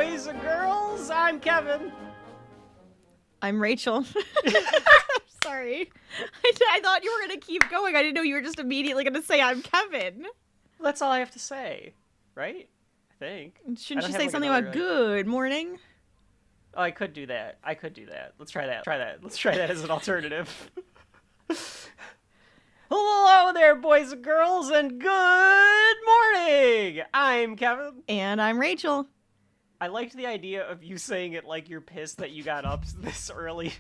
boys and girls. I'm Kevin. I'm Rachel. Sorry. I thought you were going to keep going. I didn't know you were just immediately going to say I'm Kevin. That's all I have to say, right? I think. Shouldn't you say something about good morning? Oh, I could do that. Let's try that. Let's try that as an alternative. Hello there, boys and girls, and good morning! I'm Kevin. And I'm Rachel. I liked the idea of you saying it like you're pissed that you got up this early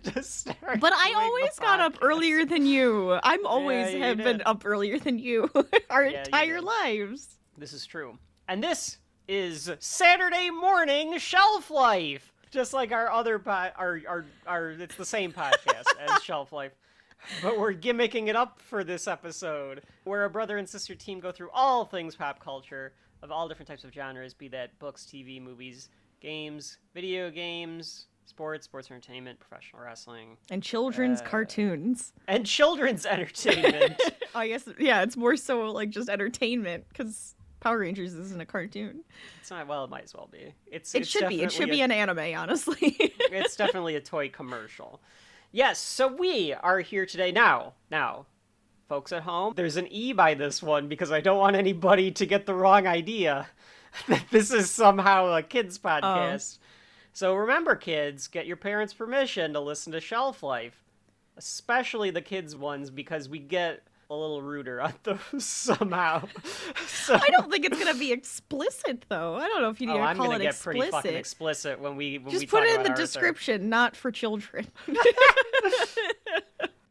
to start. But I always got up earlier than you. I'm always have been up earlier than you our entire lives. This is true. And this is Saturday morning Shelf Life. Just like our other it's the same podcast as Shelf Life. But we're gimmicking it up for this episode, where a brother and sister team go through all things pop culture of all different types of genres, be that books, TV, movies, games, video games, sports entertainment, professional wrestling. And children's cartoons. And children's entertainment. I guess, yeah, it's more so like just entertainment, because Power Rangers isn't a cartoon. It's not, well, it might as well be. It should be an anime, honestly. It's definitely a toy commercial. Yes, so we are here today now, folks at home. There's an E by this one because I don't want anybody to get the wrong idea that this is somehow a kids podcast. So remember, kids, get your parents' permission to listen to Shelf Life, especially the kids' ones, because we get a little ruder on those somehow. So, I don't think it's gonna be explicit, though. I don't know if you need to call it explicit. I'm gonna get pretty fucking explicit when we just put it in the description, not for children.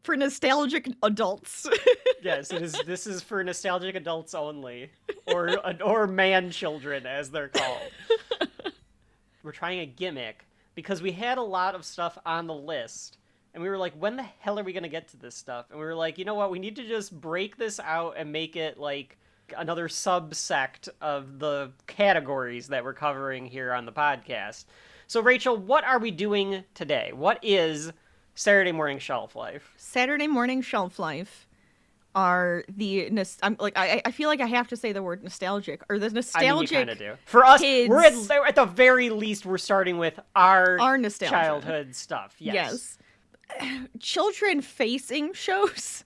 For nostalgic adults. Yes, this is for nostalgic adults only, or man children as they're called. We're trying a gimmick because we had a lot of stuff on the list. And we were like, when the hell are we going to get to this stuff? And we were like, you know what? We need to just break this out and make it like another subsect of the categories that we're covering here on the podcast. So, Rachel, what are we doing today? What is Saturday morning Shelf Life? Saturday morning Shelf Life are the... I feel like I have to say the word nostalgic. Or the nostalgic... I mean, you kind of do. For us, kids, we're at the very least, we're starting with our nostalgia. Childhood stuff. Yes. Children facing shows.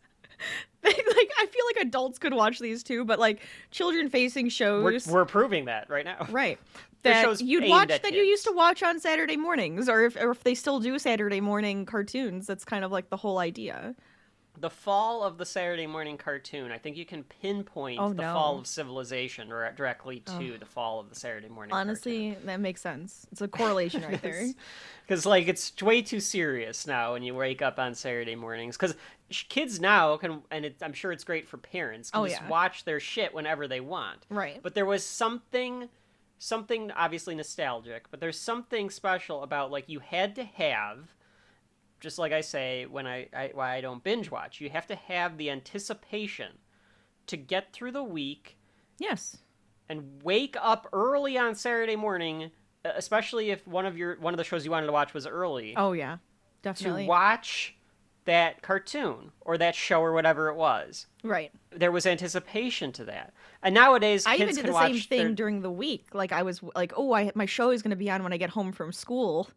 I feel like adults could watch these too, but like children facing shows, we're proving that right now, right? That you'd watch, that you used to watch on Saturday mornings, or if they still do Saturday morning cartoons. That's kind of like the whole idea. The fall of the Saturday morning cartoon, I think you can pinpoint fall of civilization directly to the fall of the Saturday morning Honestly, cartoon. That makes sense. It's a correlation right there. Because, like, it's way too serious now when you wake up on Saturday mornings. Because kids now can, and I'm sure it's great for parents, can just watch their shit whenever they want. Right. But there was something obviously nostalgic, but there's something special about, like, you had to have... Just like I say when why I don't binge watch. You have to have the anticipation to get through the week. Yes. And wake up early on Saturday morning, especially if one of the shows you wanted to watch was early. Oh yeah, definitely. To watch that cartoon or that show or whatever it was. Right. There was anticipation to that. And nowadays kids I even did can the same thing during the week. Like I was like, my show is going to be on when I get home from school.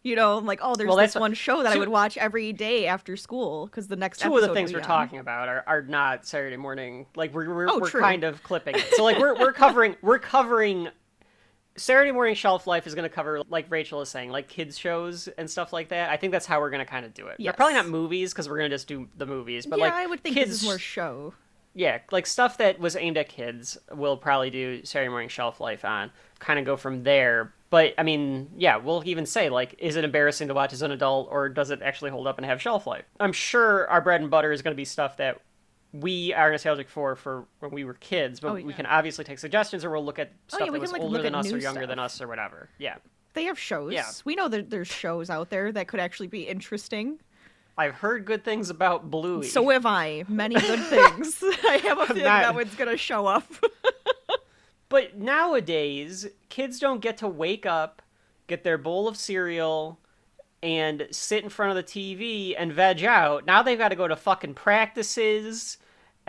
You know, like, there's this one show that I would watch every day after school because the next two episode of the things we're talking about are not Saturday morning. Like we're true. kind of clipping it. So like we're covering Saturday morning Shelf Life is going to cover, like Rachel is saying, like kids shows and stuff like that. I think that's how we're going to kind of do it. Yes. Probably not movies because we're going to just do the movies. But like I would think kids, this is more show. Yeah, like stuff that was aimed at kids, we'll probably do Saturday morning Shelf Life on. Kind of go from there. But, I mean, yeah, we'll even say, like, is it embarrassing to watch as an adult, or does it actually hold up and have shelf life? I'm sure our bread and butter is going to be stuff that we are nostalgic for when we were kids, but we can obviously take suggestions, or we'll look at stuff that was older than us or younger than us or whatever. Yeah. They have shows. Yeah. We know that there's shows out there that could actually be interesting. I've heard good things about Bluey. So have I. Many good things. I have a feeling that one's going to show up. But nowadays, kids don't get to wake up, get their bowl of cereal, and sit in front of the TV and veg out. Now they've got to go to fucking practices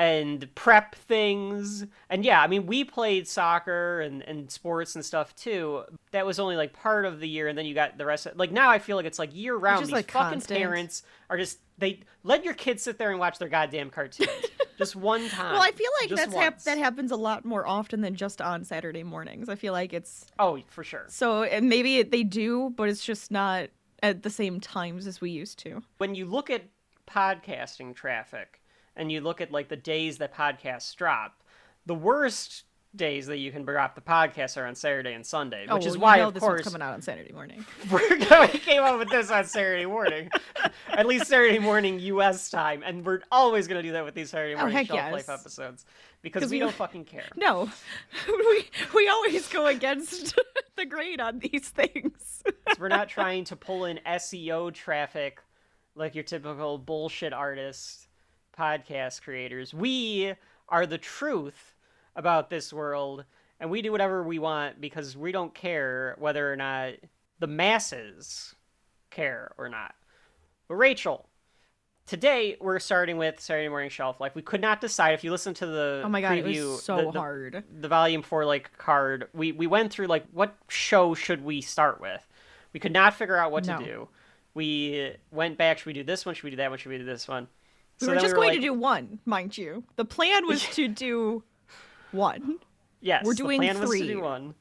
and prep things. And yeah, I mean, we played soccer and sports and stuff too. That was only like part of the year, and then you got the rest of, like, now I feel like it's like year round. These like fucking constant. parents are just, they let your kids sit there and watch their goddamn cartoons. Just one time. Well, I feel like that happens a lot more often than just on Saturday mornings. I feel like it's... Oh, for sure. So and maybe they do, but it's just not at the same times as we used to. When you look at podcasting traffic, and you look at like the days that podcasts drop, the worst days that you can drop the podcasts are on Saturday and Sunday, which is why, of this course, one's coming out on Saturday morning. we came up with this on Saturday morning, at least Saturday morning U.S. time, and we're always going to do that with these Saturday morning Shelf Life episodes because we don't fucking care. No, we always go against the grain on these things. We're not trying to pull in SEO traffic like your typical bullshit artists. Podcast creators. We are the truth about this world, and we do whatever we want because we don't care whether or not the masses care or not. But Rachel, today we're starting with Saturday Morning Shelf Life. We could not decide. If you listen to the oh my god, preview, it was so hard. The volume 4 like card, we went through like what show should we start with. We could not figure out what to do. We went back. Should we do this one? Should we do that one? Should we do this one? We were just going to do one, mind you. The plan was to do one. Yes, we're doing the plan 3. was to do one.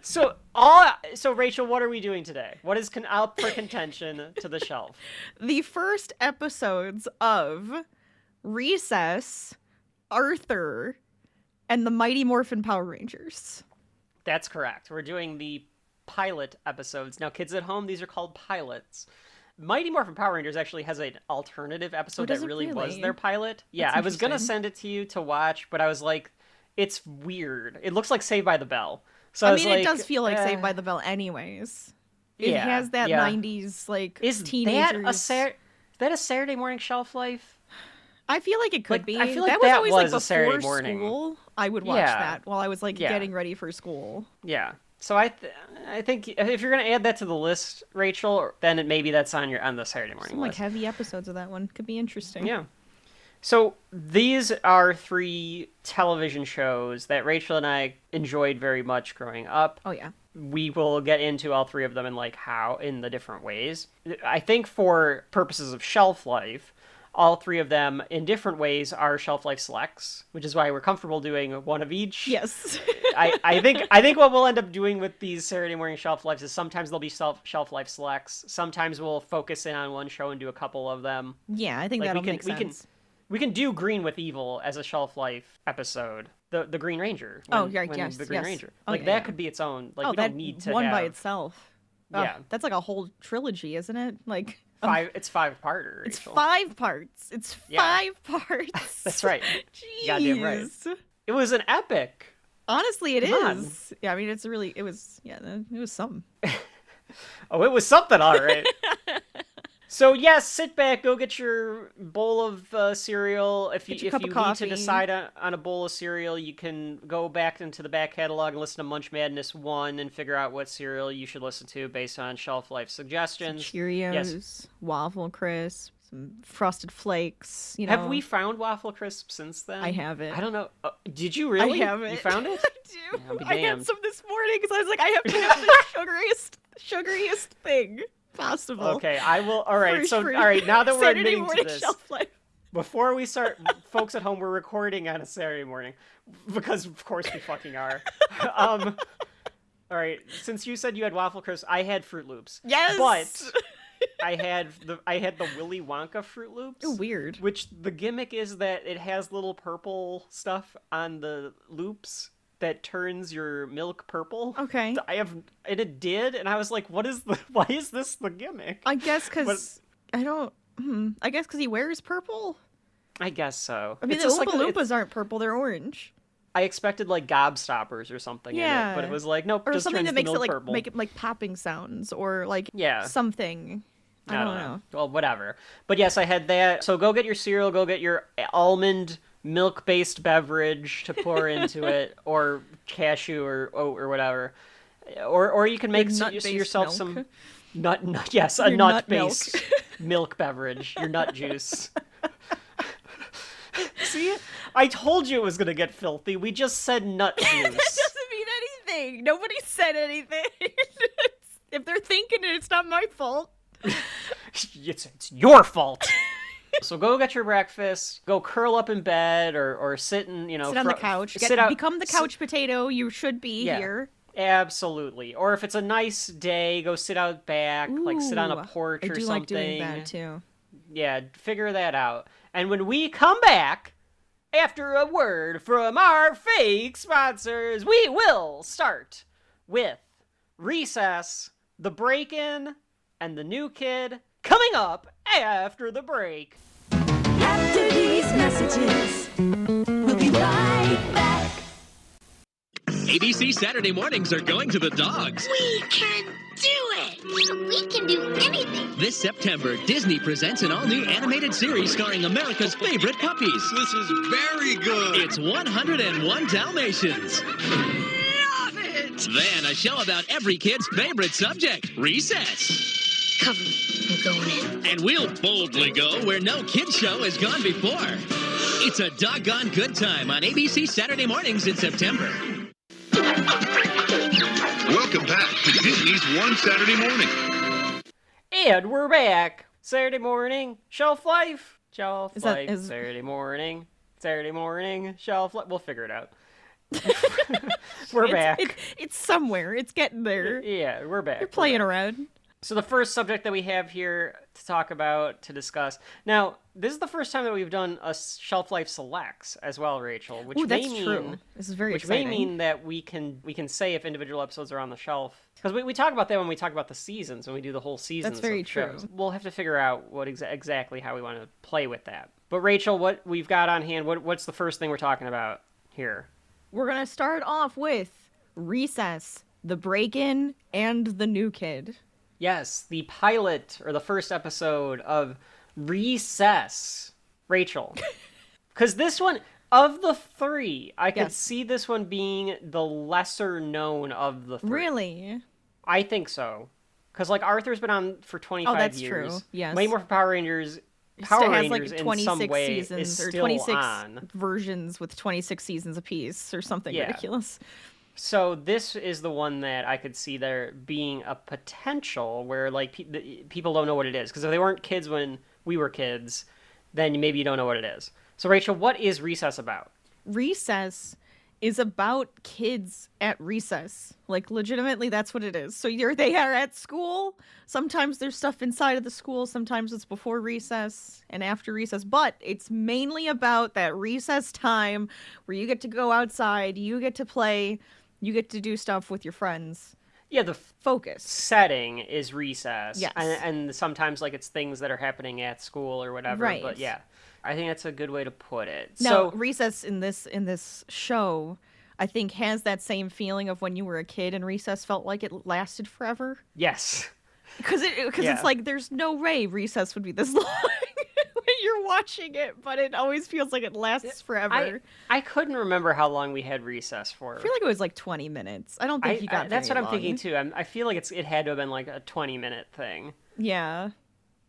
So Rachel, what are we doing today? What is up for contention to the shelf? The first episodes of Recess, Arthur, and the Mighty Morphin Power Rangers. That's correct. We're doing the pilot episodes. Now, kids at home, these are called pilots. Mighty Morphin Power Rangers actually has an alternative episode that really was their pilot. Yeah, I was going to send it to you to watch, but I was like, it's weird. It looks like Saved by the Bell. So I mean, it does feel like Saved by the Bell anyways. It has that 90s, like, teenagers. Is that a Saturday morning shelf life? I feel like it could be. I feel like that was always like a Saturday before morning. School, I would watch that while I was like getting ready for school. Yeah. So I think if you're gonna add that to the list, Rachel, then maybe that's on the Saturday morning list. Like heavy episodes of that one could be interesting. Yeah. So these are 3 television shows that Rachel and I enjoyed very much growing up. Oh yeah. We will get into all 3 of them and like how in the different ways. I think for purposes of shelf life, all 3 of them in different ways are Shelf Life selects, which is why we're comfortable doing one of each. Yes. I think what we'll end up doing with these Saturday morning Shelf Lives is sometimes they'll be Shelf Life selects. Sometimes we'll focus in on one show and do a couple of them. Yeah, I think that'll make sense. We can do Green with Evil as a Shelf Life episode. The Green Ranger. The Green Ranger. That could be its own. Like we don't need to one have... by itself. Yeah, that's like a whole trilogy, isn't it? Like 5. It's 5-parter. It's 5 parts. It's 5 parts. That's right. Jeez. Goddamn right. It was an epic. Honestly, it is. Yeah, I mean, it was something. Oh, it was something, all right. So yes, sit back, go get your bowl of cereal. If you need to decide on a bowl of cereal, you can go back into the back catalog and listen to Munch Madness 1 and figure out what cereal you should listen to based on Shelf Life suggestions. Some Cheerios, Waffle Crisp, some Frosted Flakes. You know. Have we found Waffle Crisp since then? I haven't. I don't know. Did you really? I haven't. You found it? I do. I had some this morning because I was like, I have to have the sugariest thing possible. Okay, I will. All right, all right. Now that we're Saturday admitting to this, Shelf Life. Before we start, folks at home, we're recording on a Saturday morning because, of course, we fucking are. All right, since you said you had Waffle Crisp, I had Fruit Loops. Yes, but I had the Willy Wonka Fruit Loops. Oh, weird. Which the gimmick is that it has little purple stuff on the loops that turns your milk purple. Okay. It did, and I was like, why is this the gimmick? I guess because I guess because he wears purple. I guess so. I mean, the Oompa Loompas aren't purple; they're orange. I expected like Gobstoppers or something in it, but it was like nope, or just something turns that makes the milk it like purple. make it like popping sounds or like something. I don't know. Well, whatever. But yes, I had that. So go get your cereal. Go get your almond milk-based beverage to pour into it, or cashew or oat or whatever, or you can make yourself milk. some nut-based milk beverage, your nut juice. See? I told you it was going to get filthy. We just said nut juice. That doesn't mean anything. Nobody said anything. If they're thinking it, it's not my fault. It's your fault. So go get your breakfast, go curl up in bed or sit and, sit on the couch. Become the couch potato you should be here. Absolutely. Or if it's a nice day, go sit out back, like sit on a porch or something. I do like doing that too. Yeah, figure that out. And when we come back, after a word from our fake sponsors, we will start with Recess, The Break-In, and The New Kid coming up after the break. After these messages, we'll be right back. ABC Saturday mornings are going to the dogs. We can do it! We can do anything! This September, Disney presents an all-new animated series starring America's favorite puppies. This is very good! It's 101 Dalmatians. Love it! Then a show about every kid's favorite subject, recess. Cover me. I'm going in. And we'll boldly go where no kid's show has gone before. It's a doggone good time on ABC Saturday mornings in September. Welcome back to Disney's One Saturday Morning. And we're back. Saturday morning, Shelf Life. Shelf Is Life, that- is- Saturday morning, Shelf Life. We'll figure it out. We're back. It's somewhere. It's getting there. Yeah, we're back. You're playing around. So the first subject that we have here to talk about, to discuss. Now, this is the first time that we've done a Shelf Life Selects as well, Rachel. Which that's may mean, true. This is very which exciting. may mean that we can say if individual episodes are on the shelf. Because we talk about that when we talk about the seasons, when we do the whole season. That's very true. Shows. We'll have to figure out what exactly how we want to play with that. But Rachel, what we've got on hand, what's the first thing we're talking about here? We're going to start off with Recess, The Break-In, and The New Kid. Yes, the pilot, or the first episode of Recess. Rachel. Because this one, of the three, I could see this one being the lesser known of the three. Really? I think so. Because, like, Arthur's been on for 25 that's years. true. Yes. Way more for Power Rangers. Power Rangers has like 26 in some way seasons is or still 26 on. versions with 26 seasons apiece or something ridiculous. So this is the one that I could see there being a potential where like people don't know what it is. Because if they weren't kids when we were kids, then maybe you don't know what it is. So Rachel, what is Recess about? Recess is about kids at recess. Like, legitimately, that's what it is. So they are at school. Sometimes there's stuff inside of the school. Sometimes it's before recess and after recess. But it's mainly about that recess time where you get to go outside, you get to play, you get to do stuff with your friends. Yeah, the focus setting is recess. Yes. And sometimes, like, it's things that are happening at school or whatever. Right. But, yeah. I think that's a good way to put it. Now, recess in this show, I think, has that same feeling of when you were a kid and recess felt like it lasted forever. Yes. Because it's like, there's no way recess would be this long when you're watching it, but it always feels like it lasts forever. I couldn't remember how long we had recess for. I feel like it was like 20 minutes. I don't think you got that's what very I'm thinking, long. too. I feel like it had to have been like a 20-minute thing. Yeah.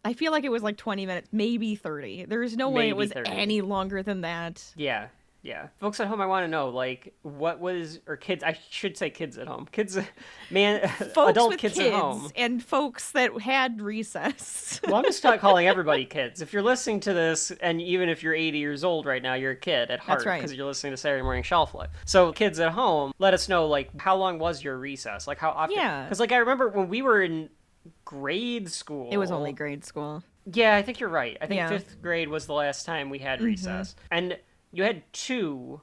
I feel like it was like 20 minutes, maybe 30. There's no way it was 30. any longer than that. Yeah. Yeah. Folks at home, I want to know, like, what was, or kids, I should say kids at home. Kids, Folks adult with kids at home. And folks that had recess. Well, I'm just calling everybody kids. If you're listening to this, and even if you're 80 years old right now, you're a kid at heart. That's right. Because you're listening to Saturday Morning Shelf Life. So, kids at home, let us know, like, how long was your recess? Like, how often? Yeah. Because, like, I remember when we were in grade school. It was only grade school. Yeah, I think you're right. I think Yeah. 5th grade was the last time we had recess. And you had 2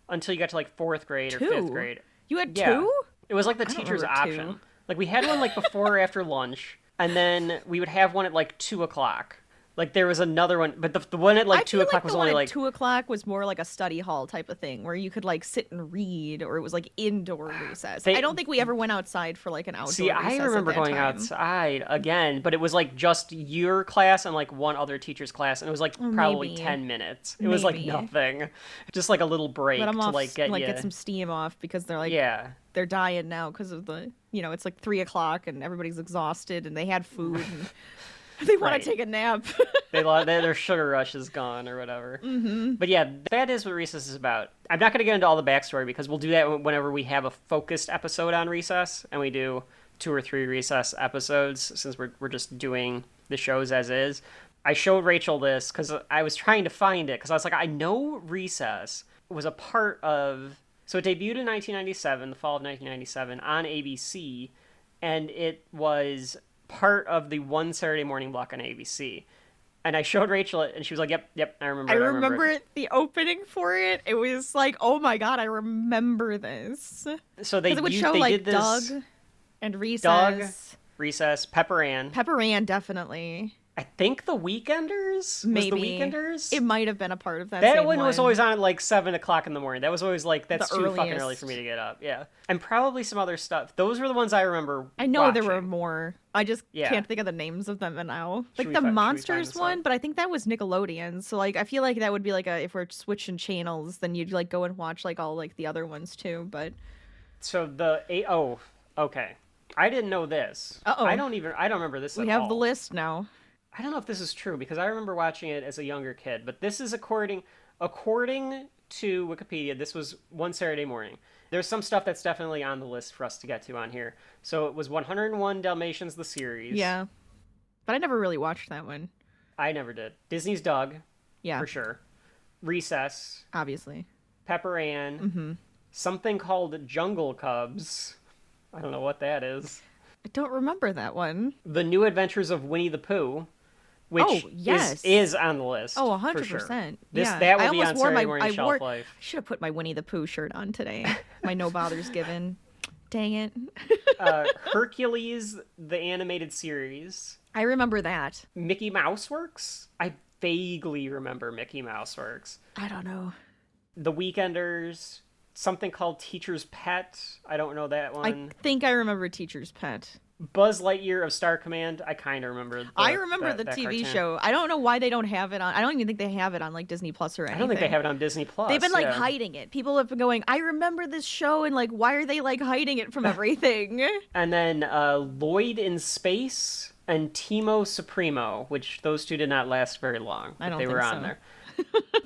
until you got to like 4th grade or 5th grade. You had Yeah. 2? It was like the I don't teacher's remember option. 2. Like we had one like before or after lunch, and then we would have one at like 2 o'clock. Like there was another one, but the one at like 2 o'clock was only like 2 o'clock was more like a study hall type of thing where you could like sit and read, or it was like indoor recess. I don't think we ever went outside for like an outdoor See, I recess remember at that going time. outside again, but it was like just your class and like one other teacher's class, and it was like probably maybe. 10 minutes. It was like Maybe. nothing, just like a little break Let them to off, like get you. get some steam off because they're like Yeah. they're dying now because of the it's like 3 o'clock and everybody's exhausted and they had food. And... They want Right. to take a nap. Their sugar rush is gone or whatever. Mm-hmm. But yeah, that is what Recess is about. I'm not going to get into all the backstory because we'll do that whenever we have a focused episode on Recess, and we do 2 or 3 Recess episodes since we're just doing the shows as is. I showed Rachel this because I was trying to find it because I was like, I know Recess was a part of... So it debuted in 1997, the fall of 1997, on ABC, and it was part of the One Saturday Morning block on ABC. And I showed Rachel it, and she was like, yep, I remember it. I remember it. The opening for it. It was like, oh my god, I remember this. So it would show they like did this... Doug and Recess. Doug, Recess, Pepper Ann. Pepper Ann, definitely. I think The Weekenders? Maybe. Was The Weekenders? It might have been a part of that. That same one was always on at like 7 o'clock in the morning. That was always like, that's The too fucking earliest. early for me to get up. Yeah. And probably some other stuff. Those were the ones I remember I know watching. there were more. I just Yeah. can't think of the names of them now. Like we the should we Monsters find this one, out? but I think that was Nickelodeon. So like I feel like that would be like if we're switching channels, then you'd like go and watch like all like the other ones too. But So okay. I didn't know this. Uh-oh. I don't remember this we at have all. the list now. I don't know if this is true because I remember watching it as a younger kid, but this is according to Wikipedia, this was One Saturday Morning. There's some stuff that's definitely on the list for us to get to on here. So it was 101 Dalmatians, the series. Yeah, but I never really watched that one. I never did. Disney's Doug, Yeah, for sure. Recess, obviously. Pepper Ann, Mm-hmm. something called Jungle Cubs. I don't know what that is. I don't remember that one. The New Adventures of Winnie the Pooh, which Oh, yes. is on the list. Oh, for 100%. sure. Yeah. That I will be almost on wore Saturday my- Morning I Shelf wore- Life. I should have put my Winnie the Pooh shirt on today. My no bothers given. Dang it. Hercules, the animated series. I remember that. Mickey Mouse Works? I vaguely remember Mickey Mouse Works. I don't know. The Weekenders, something called Teacher's Pet. I don't know that one. I think I remember Teacher's Pet. Buzz Lightyear of Star Command. I kind of remember. I remember the that TV cartoon. show. I don't know why they don't have it on. I don't even think they have it on like Disney Plus or anything. I don't think they have it on Disney Plus. They've been like yeah. hiding it. People have been going, I remember this show, and like, why are they like hiding it from everything? And then Lloyd in Space and Timo Supremo, which those two did not last very long. But I don't they were think on so. there.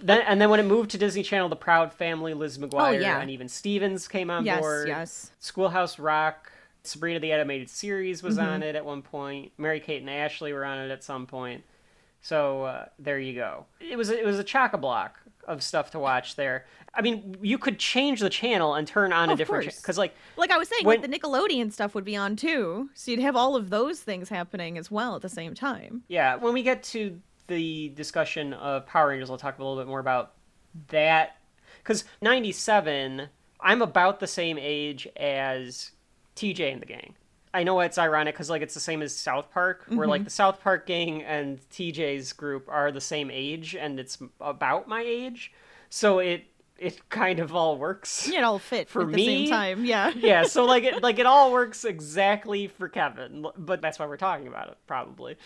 then when it moved to Disney Channel, The Proud Family, Liz McGuire, yeah. and even Stevens came on Yes, board. yes. Schoolhouse Rock, Sabrina the Animated Series was Mm-hmm. on it at one point. Mary-Kate and Ashley were on it at some point. So there you go. It was a chock-a-block of stuff to watch there. I mean, you could change the channel and turn on a Of different course. because like Like I was saying, When- like the Nickelodeon stuff would be on too. So you'd have all of those things happening as well at the same time. yeah, when we get to the discussion of Power Rangers, I'll talk a little bit more about that. Because 97, I'm about the same age as TJ and the gang. I know it's ironic because like it's the same as South Park, where like the South Park gang and TJ's group are the same age, and it's about my age, so it kind of all works. It all fit For at the me, same time. Yeah. Yeah, so like it all works exactly for Kevin, but that's why we're talking about it probably.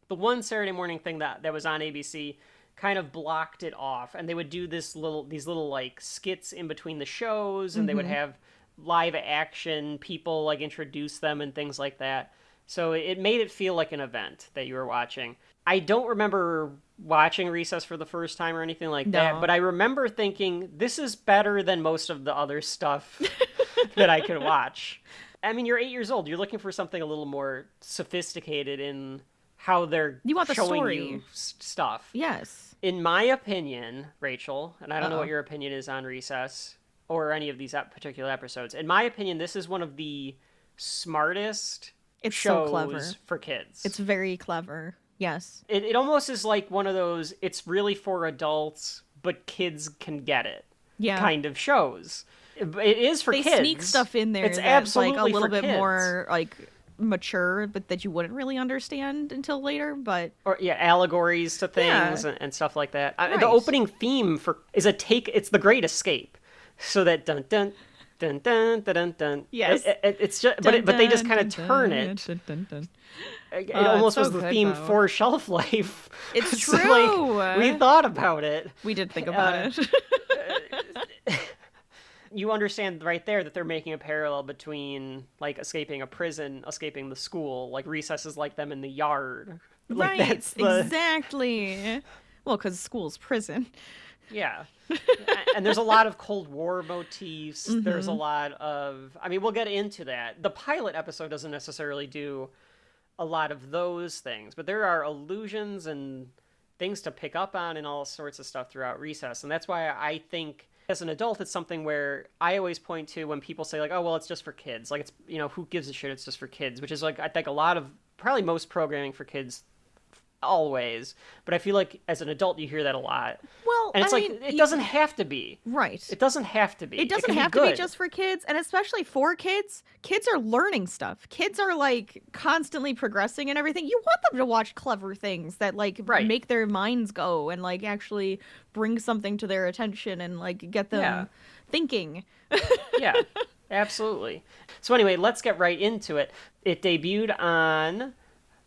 The one Saturday morning thing that was on ABC kind of blocked it off, and they would do these little like skits in between the shows, and they would have live action people like introduce them and things like that. So it made it feel like an event that you were watching. I don't remember watching Recess for the first time or anything like that, No. but I remember thinking this is better than most of the other stuff that I could watch. I mean, you're 8 years old. You're looking for something a little more sophisticated in how they're You want the showing story. you stuff. Yes. In my opinion, Rachel, and I don't know Uh-oh. what your opinion is on Recess or any of these particular episodes. In my opinion, this is one of the smartest It's so shows clever. for kids. It's very clever. Yes. It almost is like one of those, it's really for adults, but kids can get it Yeah. kind of shows. It is for They kids. sneak stuff in there It's that's absolutely like a little for bit kids. more like mature, but that you wouldn't really understand until later. But Or yeah, allegories to things Yeah. and stuff like that. The Right. opening theme is it's The Great Escape. So that dun dun dun dun dun dun dun. Yes. It's just but they just kind of turn it. It Oh, almost it's was so the good, theme though. for Shelf Life. It's So, true. like, we thought about it. We did think about it. you understand right there that they're making a parallel between like escaping a prison, escaping the school, like recess is like them in the yard. Like, right, that's the... exactly. Well, because school's prison. Yeah. And there's a lot of Cold War motifs. There's a lot of... I mean, we'll get into that. The pilot episode doesn't necessarily do a lot of those things, but there are allusions and things to pick up on and all sorts of stuff throughout Recess. And that's why I think as an adult, it's something where I always point to when people say like, oh, well, it's just for kids. Like, it's, you know, who gives a shit? It's just for kids, which is like, I think a lot of, probably most programming for kids always, but I feel like as an adult you hear that a lot. Well, and it's I like mean, it doesn't have to be. Right. It doesn't have to be. It doesn't have to be just for kids, and especially for kids. Kids are learning stuff. Kids are like constantly progressing and everything. You want them to watch clever things that like make their minds go and like actually bring something to their attention and like get them thinking. Yeah, absolutely. So anyway, let's get right into it. It debuted on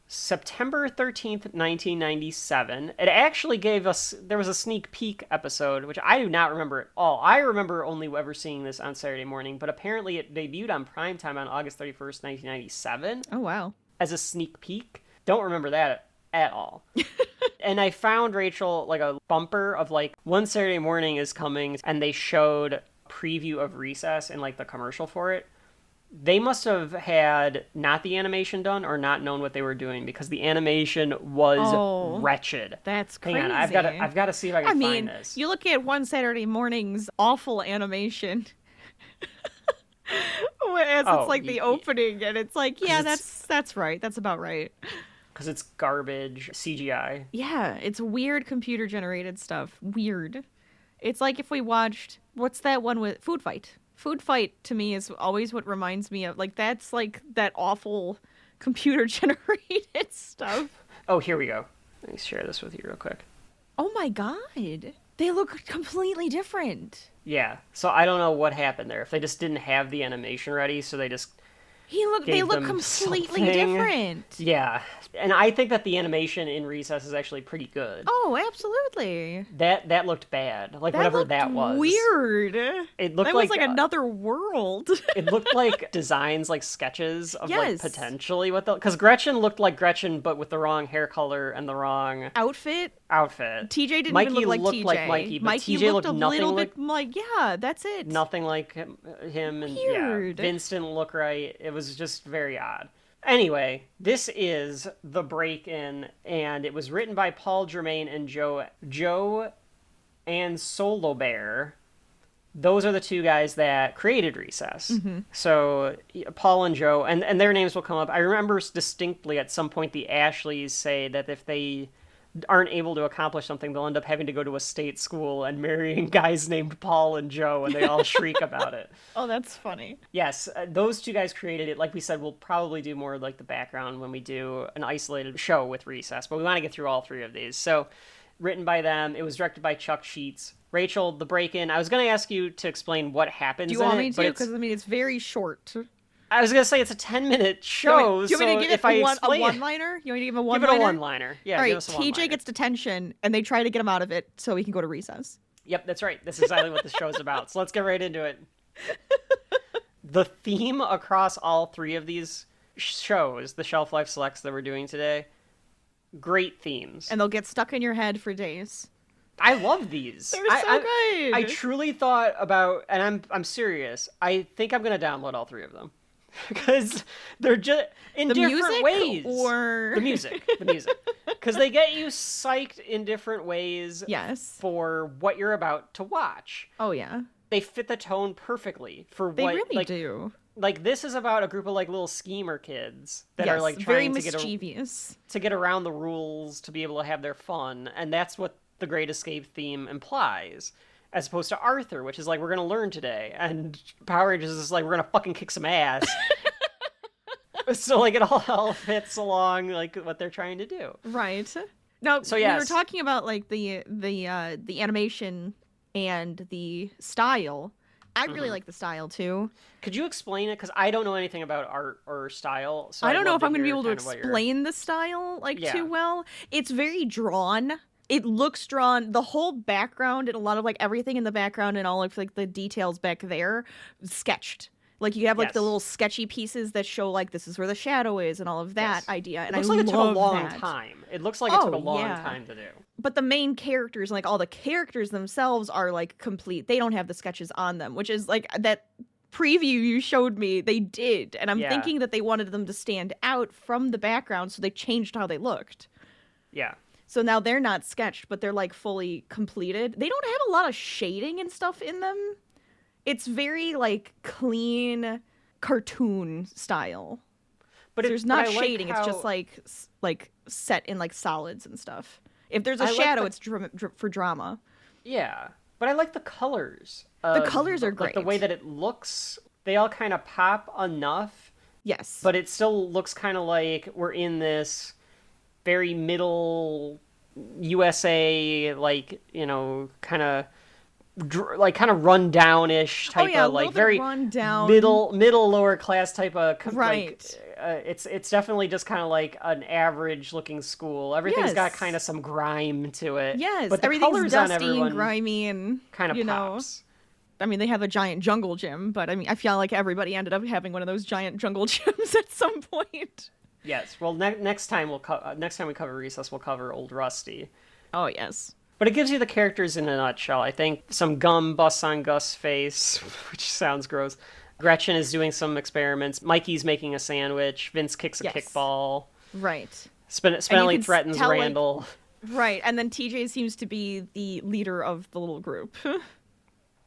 September 13th, 1997. It actually gave us, there was a sneak peek episode, which I do not remember at all. I remember only ever seeing this on Saturday morning, but apparently it debuted on primetime on August 31st, 1997. Oh, wow. As a sneak peek. Don't remember that at all. And I found, Rachel, like a bumper of like, one Saturday morning is coming, and they showed a preview of Recess and like the commercial for it. They must have had not the animation done or not known what they were doing, because the animation was wretched. That's crazy. Hang on, I've got to see if I can find this. You look at One Saturday Morning's awful animation. As it's like the opening, and it's like, yeah, that's right. That's about right. Because it's garbage CGI. Yeah, it's weird computer generated stuff. Weird. It's like if we watched, what's that one with Food Fight? Food Fight to me is always what reminds me of, like, that's like that awful computer generated stuff. Oh, here we go. Let me share this with you real quick. Oh my god. They look completely different. Yeah. So I don't know what happened there. If they just didn't have the animation ready, so they just they look completely different. Yeah. And I think that the animation in Recess is actually pretty good. Oh, absolutely. That looked bad. Like, that whatever looked that was. Weird. It looked that was like another world. It looked like designs, like sketches of like potentially what the, because Gretchen looked like Gretchen, but with the wrong hair color and the wrong outfit. TJ didn't Mikey even look like looked TJ. like Mikey, but Mikey TJ looked looked a nothing little like, bit like, yeah, that's it. Nothing like him, and Weird. Yeah, Vince didn't look right. It was just very odd. Anyway, this is The Break-In, and it was written by Paul Germain and Joe and Solo Bear. Those are the two guys that created Recess. Mm-hmm. So Paul and Joe, and their names will come up. I remember distinctly at some point the Ashleys say that if they aren't able to accomplish something, they'll end up having to go to a state school and marrying guys named Paul and Joe, and they all shriek about it. Oh, that's funny. Yes, those two guys created it. Like we said, we'll probably do more like the background when we do an isolated show with Recess, but we want to get through all three of these. So, written by them. It was directed by Chuck Sheets. Rachel, The Break-In. I was going to ask you to explain what happens in it. Do you want me to? Because, I mean, it's very short. I was going to say it's a 10-minute show, do you want me to give it a one-liner? You want me to give him a one-liner? Give it a one-liner. Yeah, all right, give us a one-liner. TJ gets detention, and they try to get him out of it so he can go to Recess. Yep, that's right. That's exactly what the show's about. So let's get right into it. The theme across all three of these shows, the Shelf Life Selects that we're doing today, great themes. And they'll get stuck in your head for days. I love these. They're so good. I truly thought about, and I'm serious, I think I'm going to download all three of them. Because they're just in different ways. Or the music. Because they get you psyched in different ways. Yes. For what you're about to watch. Oh yeah. They fit the tone perfectly for they what really do. Like, this is about a group of like little schemer kids that are like very trying mischievous to get around the rules to be able to have their fun, and that's what the Great Escape theme implies. As opposed to Arthur, which is like, we're going to learn today. And Power Rangers is like, we're going to fucking kick some ass. So, like, it all fits along, like, what they're trying to do. Right. Now, so, yes. We were talking about, like, the animation and the style. I really like the style, too. Could you explain it? Because I don't know anything about art or style. So I don't know if I'm going to be able to explain the style, like, yeah. too well. It's very drawn. it looks drawn, the whole background and a lot of like everything in the background and all of like the details back there sketched. Like you have like the Yes. little sketchy pieces that show like this is where the shadow is and all of that Yes. idea. And It looks I like it took a love long that. time. It looks like it took a Oh, long yeah. time to do. But the main characters, like all the characters themselves are like complete. They don't have the sketches on them, which is like that preview you showed me, they did. And I'm Yeah. thinking that they wanted them to stand out from the background, so they changed how they looked. Yeah. So now they're not sketched, but they're like fully completed. They don't have a lot of shading and stuff in them. It's very like clean cartoon style. But There's not I like shading. It's just how- like set in like solids and stuff. If there's a I like shadow, the- it's for drama. Yeah, but I like the colors. The colors are Like the great. way that it looks, they all kind of pop enough, Yes. but it still looks kind of like we're in this very middle USA, like, you know, kind of run-down-ish type yeah, a of, little like, bit very run-down. middle lower class type of Right. it's definitely just kind of like an average looking school. Everything's got Yes. kind of some grime to it. Yes, but the everything's colors dusty on everyone and grimy and kind of you pops. know. I mean, they have a giant jungle gym, but I mean, I feel like everybody ended up having one of those giant jungle gyms at some point. Yes. Well, next time next time we cover Recess, we'll cover Old Rusty. Oh yes. But it gives you the characters in a nutshell. I think some gum busts on Gus' face, which sounds gross. Gretchen is doing some experiments. Mikey's making a sandwich. Vince kicks a Yes. kickball. Right. Spinelli can threatens tell, like- Randall. Right, and then TJ seems to be the leader of the little group.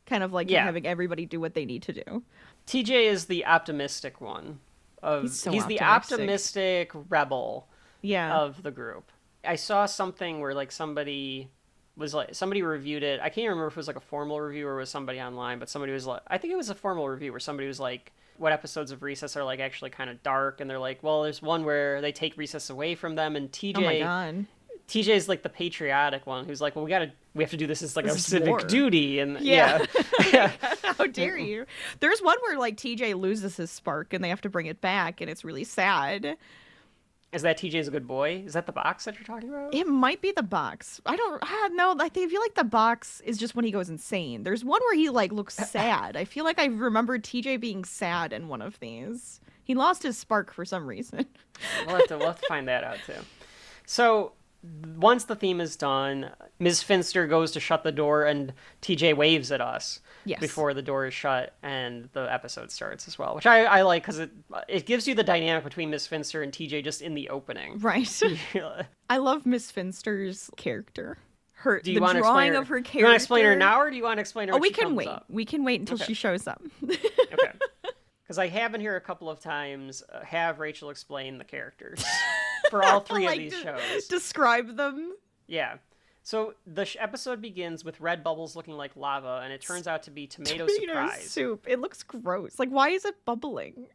Kind of like Yeah. having everybody do what they need to do. TJ is the optimistic one. He's so the optimistic. optimistic rebel Yeah. of the group. I saw something where like somebody reviewed it. I can't remember if it was like a formal review or was somebody online, but somebody was like, I think it was a formal review where somebody was like, what episodes of Recess are like actually kind of dark, and they're like, well, there's one where they take Recess away from them, and Oh my god. TJ is like the patriotic one who's like, well, we have to do this as like This a is civic war. duty, and Yeah. yeah. How dare you? There's one where like TJ loses his spark and they have to bring it back, and it's really sad. Is that TJ's a good boy? Is that the box that you're talking about? It might be the box. I don't know. I feel like the box is just when he goes insane. There's one where he like looks sad. I feel like I remember TJ being sad in one of these. He lost his spark for some reason. We'll have to find that out too. So once the theme is done, Ms. Finster goes to shut the door, and TJ waves at us Yes. before the door is shut, and the episode starts as well, which I like because it gives you the dynamic between Ms. Finster and TJ just in the opening. Right. I love Miss Finster's character. Do you The want to drawing explain her? of her character. You want to explain her now, or do you want to explain her? Oh, when we she can comes wait. up? We can wait until Okay. she shows up. Okay. Because I have in here a couple of times have Rachel explain the characters for all three of Like, these shows. Describe them. Yeah. So the episode begins with red bubbles looking like lava, and it turns out to be tomato surprise. soup. It looks gross. Like, why is it bubbling?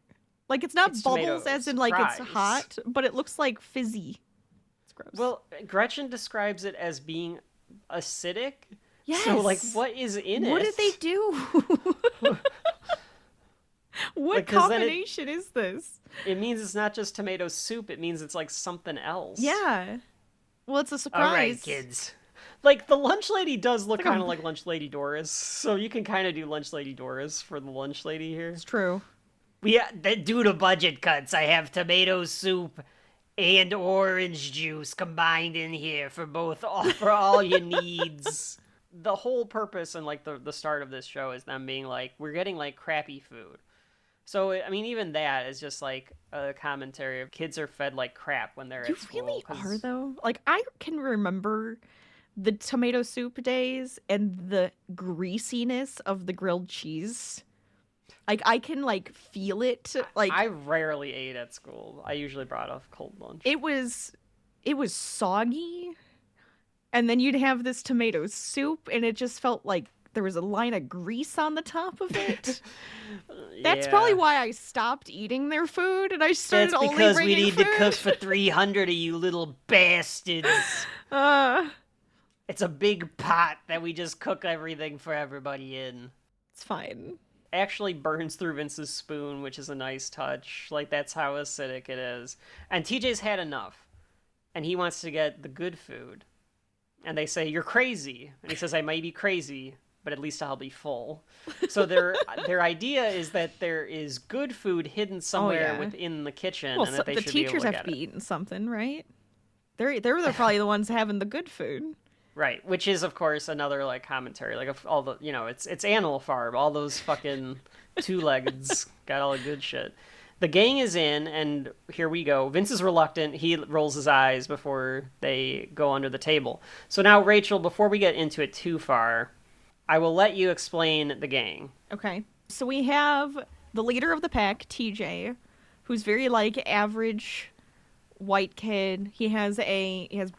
Like, it's not It's bubbles tomato as in like it's surprise. hot, but it looks like fizzy. It's gross. Well, Gretchen describes it as being acidic. yes. So, like, what is in it? What did they do? What Like, 'cause then it- combination is this? It means it's not just tomato soup. It means it's like something else. Yeah. Well, it's a All surprise. right, kids. Like, the lunch lady does look Like a- kind of like Lunch Lady Doris, so you can kind of do Lunch Lady Doris for the lunch lady here. It's true. Due to budget cuts, I have tomato soup and orange juice combined in here for all your needs. The whole purpose and like the start of this show is them being like, we're getting like crappy food. So I mean, even that is just like a commentary of kids are fed like crap when they're You at school. really 'cause- are, though. Like, I can remember the tomato soup days and the greasiness of the grilled cheese. Like, I can, like, feel it. Like, I rarely ate at school. I usually brought a cold lunch. it was soggy. And then you'd have this tomato soup, and it just felt like there was a line of grease on the top of it. That's probably why I stopped eating their food, and I started That's only because we bringing need food. to cook for 300 of you little bastards. It's a big pot that we just cook everything for everybody in. It's fine. Actually burns through Vince's spoon, which is a nice touch. Like, that's how acidic it is. And TJ's had enough. And he wants to get the good food. and they say, "You're crazy." And he says, "I may be crazy, but at least I'll be full." So their idea is that there is good food hidden somewhere within the kitchen, Well, and that they the should be able teachers to have get to be it. eating something, right? They're probably the ones having the good food. Right, which is of course another like commentary, like of all the it's Animal Farm, all those fucking two-leggeds got all the good shit. The gang is in, and here we go. Vince is reluctant. He rolls his eyes before they go under the table. So now, Rachel, before we get into it too far, I will let you explain the gang. Okay. So we have the leader of the pack, TJ, who's very like average white kid. He has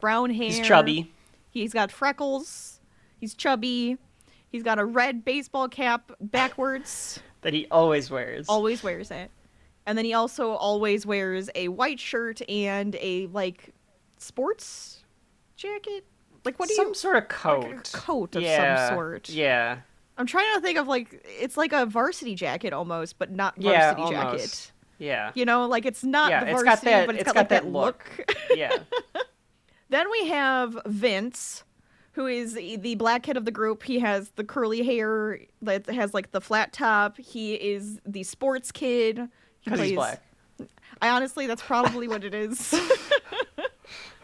brown hair. He's chubby. He's got freckles. He's chubby. He's got a red baseball cap backwards. That he always wears. Always wears it. And then he also always wears a white shirt and a like sports jacket. Like what do Some sort of coat. like a coat of some sort. Yeah. I'm trying to think of like it's like a varsity jacket almost, but not varsity jacket. Almost. Yeah. You know, like it's not the it's varsity, got that, but it's got got like that that look. Yeah. Then we have Vince, who is the black kid of the group. He has the curly hair that has like the flat top. He is the sports kid. Because he's black. I honestly, that's probably what it is.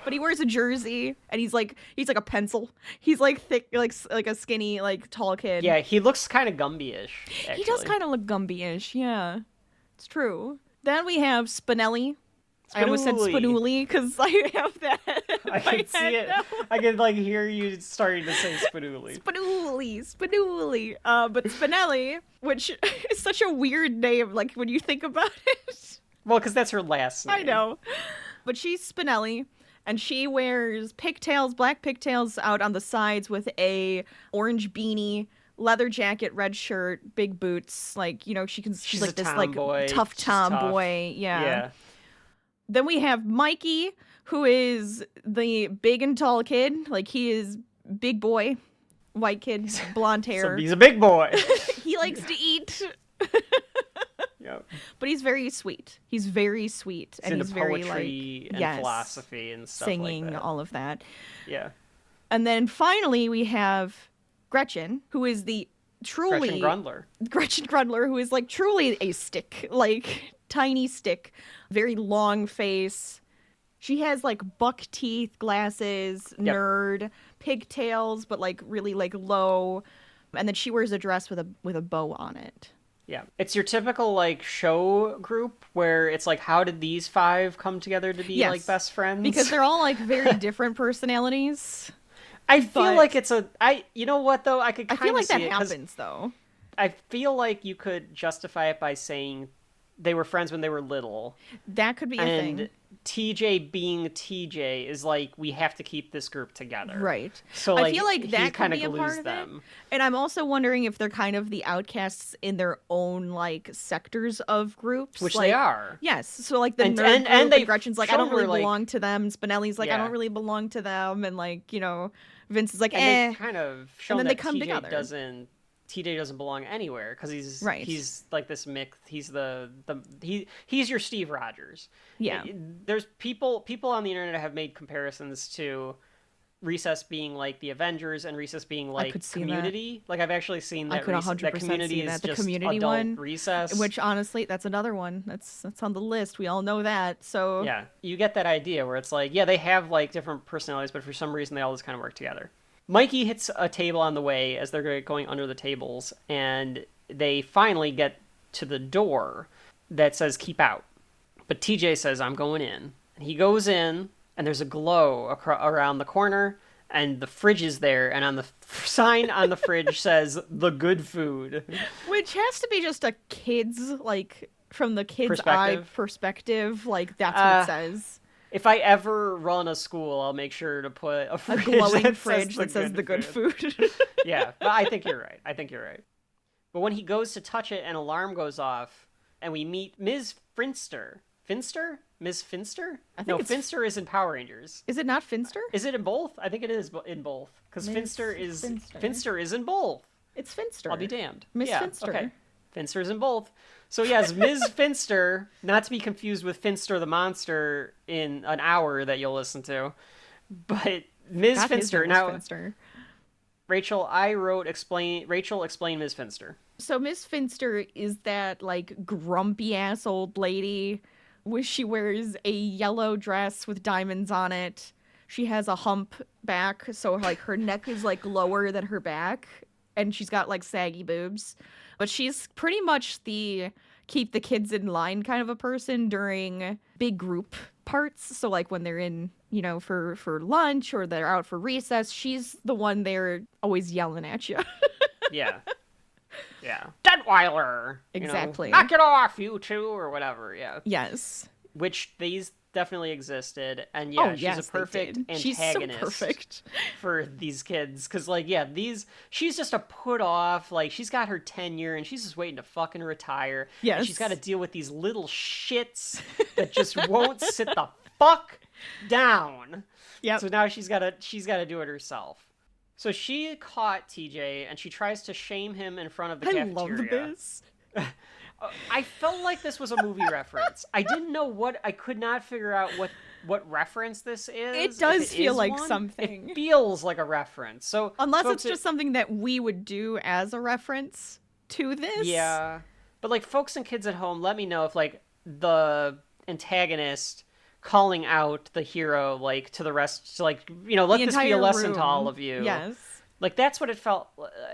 But he wears a jersey, and he's like a pencil. He's like thick, like a skinny, like tall kid. Yeah, he looks kind of Gumby-ish, actually. He does kind of look Gumby-ish. Yeah, it's true. Then we have Spinelli. I almost said Spinulli because I have that. I can see it. Now. I can like hear you starting to say Spinulli. Spinulli. But Spinelli, which is such a weird name, like when you think about it. Well, because that's her last name. I know. But she's Spinelli, and she wears pigtails, black pigtails out on the sides with a orange beanie, leather jacket, red shirt, big boots. Like, you know, she's like a this like tomboy. tough She's tomboy. tough. Yeah. Then we have Mikey, who is the big and tall kid. Like, he is big boy, white kid, blonde hair. So he's a big boy. He likes to eat. Yep. But he's very sweet. He's very sweet. He's and into he's very poetry like and philosophy and stuff singing, like that. all of that. Yeah. And then finally we have Gretchen, who is the truly Gretchen Grundler, who is like truly a stick, like tiny stick, very long face. She has like buck teeth, glasses, nerd, pigtails, but like really like low. And then she wears a dress with a bow on it. Yeah. It's your typical like show group where it's like, how did these five come together to be like best friends? Because they're all like very different personalities. I feel like it's you know what though? I could kind of I feel like see that it, happens though. I feel like you could justify it by saying they were friends when they were little. That could be a thing. And TJ being TJ is like, we have to keep this group together. Right. So like, I feel like that could kind be a of part glues of them. it. And I'm also wondering if they're kind of the outcasts in their own like sectors of groups. Which like, they are. Yes. So like the And- nerd and- group, and they've Gretchen's like, I shown don't really her, like- belong to them. Spinelli's like, I Yeah. don't really belong to them. And like, you know, Vince is like, And they've kind of shown then that they come together. TJ doesn't belong anywhere because he's Right. he's like this mix. He's he's your Steve Rogers. Yeah. There's people on the internet have made comparisons to Recess being like the Avengers and Recess being like could see Community. Like I've actually seen that. I could 100% that Community see is that. The just Community adult one, Recess. which honestly, that's another one. That's on the list. We all know that. So yeah, you get that idea where it's like, yeah, they have like different personalities, but for some reason they all just kind of work together. Mikey hits a table on the way as they're going under the tables, and they finally get to the door that says keep out. But TJ says, I'm going in. And he goes in, and there's a glow around the corner, and the fridge is there, and on the sign on the fridge says the good food. Which has to be just a kid's, like, from the kid's eye perspective. Like, that's what it says. If I ever run a school, I'll make sure to put a glowing fridge that says the good food. Yeah, but I think you're right. But when he goes to touch it, an alarm goes off, and we meet Ms. Finster. Finster? Ms. Finster? No, Finster is in Power Rangers. Is it not Finster? Is it in both? I think it is in both. Because Finster is in both. It's Finster. I'll be damned. Miss Finster. Okay. Finster's in both. So yes, Ms. Finster, not to be confused with Finster the Monster in an hour that you'll listen to, but Ms. Got his Finster. name was Now, Finster. Rachel, I wrote explain Ms. Finster. So Miss Finster is that like grumpy ass old lady where she wears a yellow dress with diamonds on it. She has a hump back, so like her neck is like lower than her back, and she's got like saggy boobs. But she's pretty much the keep the kids in line kind of a person during big group parts. So like when they're in, you know, for lunch or they're out for recess, she's the one they're always yelling at you. Yeah. Yeah. Detweiler! Exactly. Knock it off, you two, or whatever, yeah. Yes. Which these definitely existed, and Oh, she's yes, a they perfect did. antagonist She's so perfect. for these kids. Because, like, she's just a put off, like, she's got her tenure, and she's just waiting to fucking retire. Yes. And she's got to deal with these little shits that just won't sit the fuck down. Yep. So now she's got to do it herself. So she caught TJ, and she tries to shame him in front of the I cafeteria. love this. I felt like this was a movie reference. I didn't know I could not figure out what reference this is. It does if feel is like one. something. It feels like a reference. So Unless folks, it's just something that we would do as a reference to this. Yeah. But like folks and kids at home, let me know if like the antagonist calling out the hero like to the rest, to like, you know, let The this be a entire lesson room. to all of you. Yes. Like that's what it felt.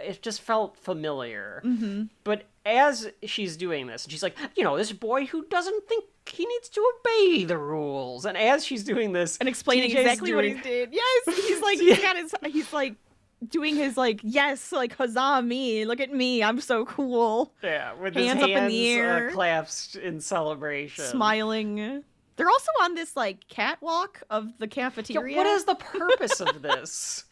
It just felt familiar. Mm-hmm. But as she's doing this, and she's like, you know, this boy who doesn't think he needs to obey the rules. And as she's doing this, And explaining TJ's exactly what doing- he did. Yes. He's like, he's like doing his like, yes, like huzzah me, look at me, I'm so cool. yeah, with Hands his up in the air. clasped in celebration, Smiling. They're also on this like catwalk of the Yeah, cafeteria. what is the purpose of this?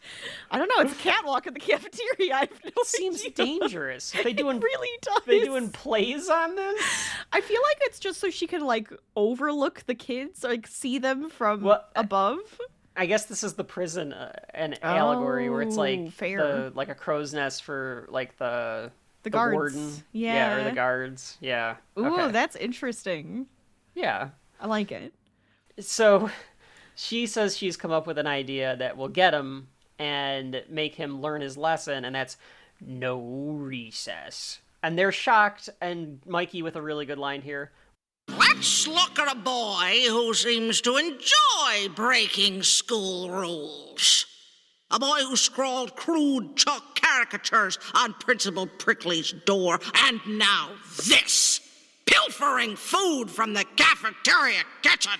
I don't know. It's a catwalk at the cafeteria. I have no It seems idea. dangerous. Are they doing It really does. They doing plays on this? I feel like it's just so she can like overlook the kids, like see them from above. I guess this is the prison an allegory where it's like Oh, fair. like a crow's nest for like the guards. warden, Yeah. or the guards, yeah. Ooh, Okay. that's interesting. Yeah. I like it. So she says she's come up with an idea that will get him and make him learn his lesson, and that's no recess. And they're shocked, and Mikey with a really good line here. Let's look at a boy who seems to enjoy breaking school rules. A boy who scrawled crude chalk caricatures on Principal Prickly's door, and now this! Pilfering food from the cafeteria kitchen!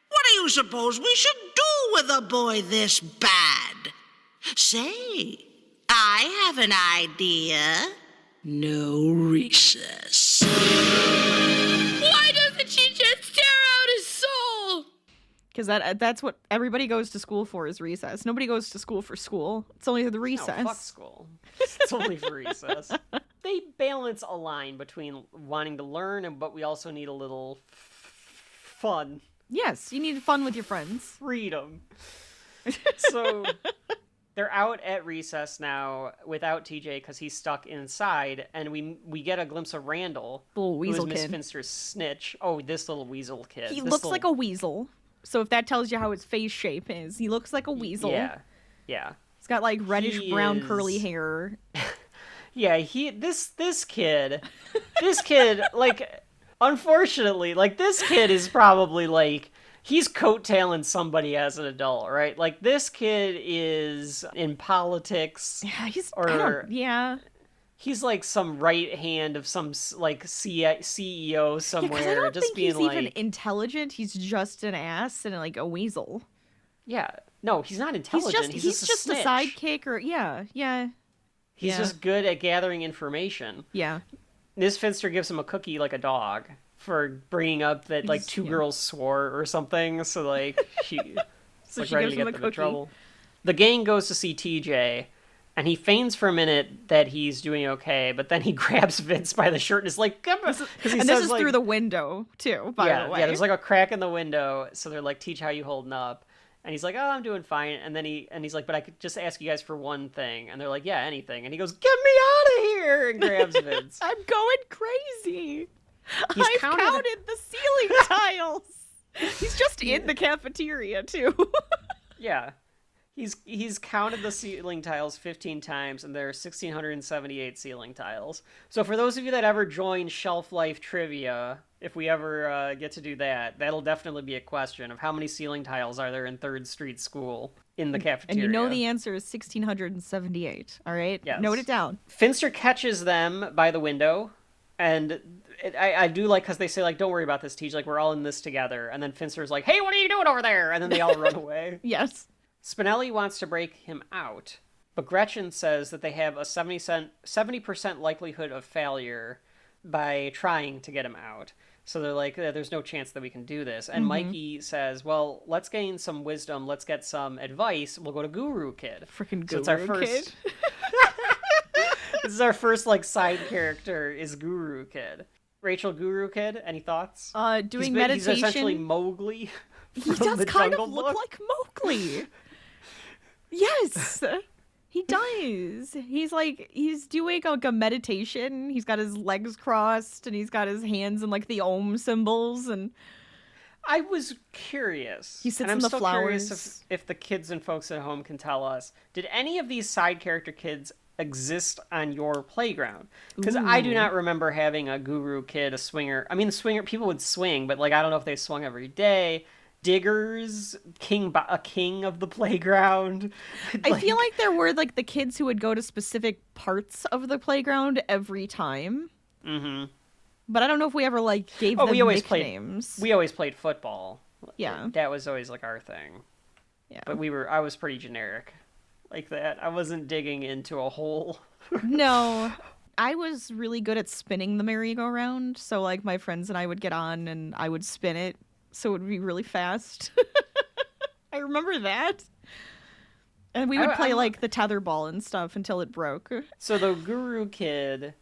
What do you suppose we should do with a boy this bad? Say, I have an idea. No recess. Why doesn't she just tear out his soul? Because that's what everybody goes to school for is recess. Nobody goes to school for school. It's only the recess. No, fuck school. It's only for recess. They balance a line between wanting to learn, but we also need a little fun. Yes, you need fun with your friends. Freedom. So they're out at recess now without TJ because he's stuck inside, and we get a glimpse of Randall, Little weasel who is Miss kid. Finster's snitch. Oh, this little weasel kid. He This looks little- like a weasel. So if that tells you how his face shape is, he looks like a weasel. Yeah. He's got like reddish He brown is- curly hair. Yeah, this kid, like, unfortunately, like, this kid is probably, like, he's coattailing somebody as an adult, right? Like, this kid is in politics. Yeah, yeah. He's, like, some right hand of some, like, CEO Because somewhere, I don't just think being, he's like... even intelligent. He's just an ass and like a weasel. Yeah. No, he's not intelligent. He's He's just a snitch. sidekick or yeah. He's just good at gathering information. Yeah. Ms. Finster gives him a cookie like a dog for bringing up that like two girls swore or something. So like she's So like she ready gives to him get a them in cookie. trouble. The gang goes to see TJ, and he feigns for a minute that he's doing okay, but then he grabs Vince by the shirt and is like, because he And says, this is like, through the window too. By the way, yeah. There's like a crack in the window, so they're like, "Teach how you holding up." And he's like, "Oh, I'm doing fine." And then he's like, "But I could just ask you guys for one thing." And they're like, "Yeah, anything." And he goes, "Get me out of here!" and grabs Vince. I'm going crazy. He's I've counted- counted the ceiling tiles. He's just in the cafeteria too. Yeah. He's counted the ceiling tiles 15 times, and there are 1,678 ceiling tiles. So for those of you that ever join Shelf Life Trivia, if we ever get to do that, that'll definitely be a question of how many ceiling tiles are there in 3rd Street School in the cafeteria. And you know the answer is 1,678, all right? Yes. Note it down. Finster catches them by the window, and I do like, because they say, like, don't worry about this, Teach, like, we're all in this together. And then Finster's like, hey, what are you doing over there? And then they all run away. Yes. Spinelli wants to break him out, but Gretchen says that they have a 70% likelihood of failure by trying to get him out. So they're like, there's no chance that we can do this. And Mikey says, well, let's gain some wisdom. Let's get some advice. We'll go to Guru Kid. Freaking So Guru it's our first... Kid. This is our first, like, side character is Guru Kid. Rachel, Guru Kid, any thoughts? Doing meditation. He's essentially Mowgli. He does kind of look like Mowgli. Yes, he does. He's doing like a meditation. He's got his legs crossed and he's got his hands in like the Om symbols. And I was curious. He sits and I'm in the still flowers. Curious if the kids and folks at home can tell us, did any of these side character kids exist on your playground? Because I do not remember having a Guru Kid, a swinger. I mean, the swinger, people would swing, but like I don't know if they swung every day. Diggers, a king of the playground. I feel like there were like the kids who would go to specific parts of the playground every time. Mm-hmm. But I don't know if we ever like gave them nicknames. We always played football. Yeah. That was always like our thing. Yeah. But I was pretty generic like that. I wasn't digging into a hole. No. I was really good at spinning the merry-go-round. So like my friends and I would get on and I would spin it. So it would be really fast. I remember that. And we would play like the tetherball and stuff until it broke. So the Guru Kid,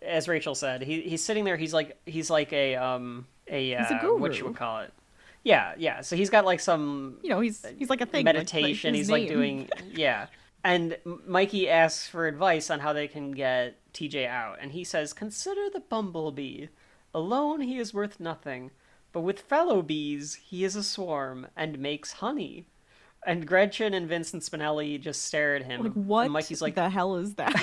as Rachel said, he's sitting there. He's like a he's a guru. What you would call it? Yeah. So he's got like some he's like a thing meditation. Like he's name. like doing And Mikey asks for advice on how they can get TJ out, and he says, "Consider the bumblebee. Alone he is worth nothing. But with fellow bees, he is a swarm and makes honey." And Gretchen and Vincent Spinelli just stare at him. Like, what and Mikey's like, the hell is that?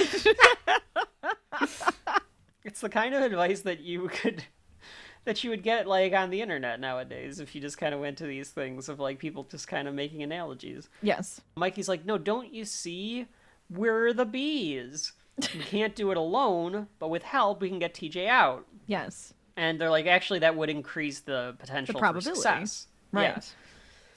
it's the kind of advice that you would get like on the internet nowadays if you just kind of went to these things of like people just kind of making analogies. Yes. Mikey's like, "No, don't you see? We're the bees. We can't do it alone, but with help we can get TJ out." Yes. And they're like, actually, that would increase the potential for success. Right. Yeah.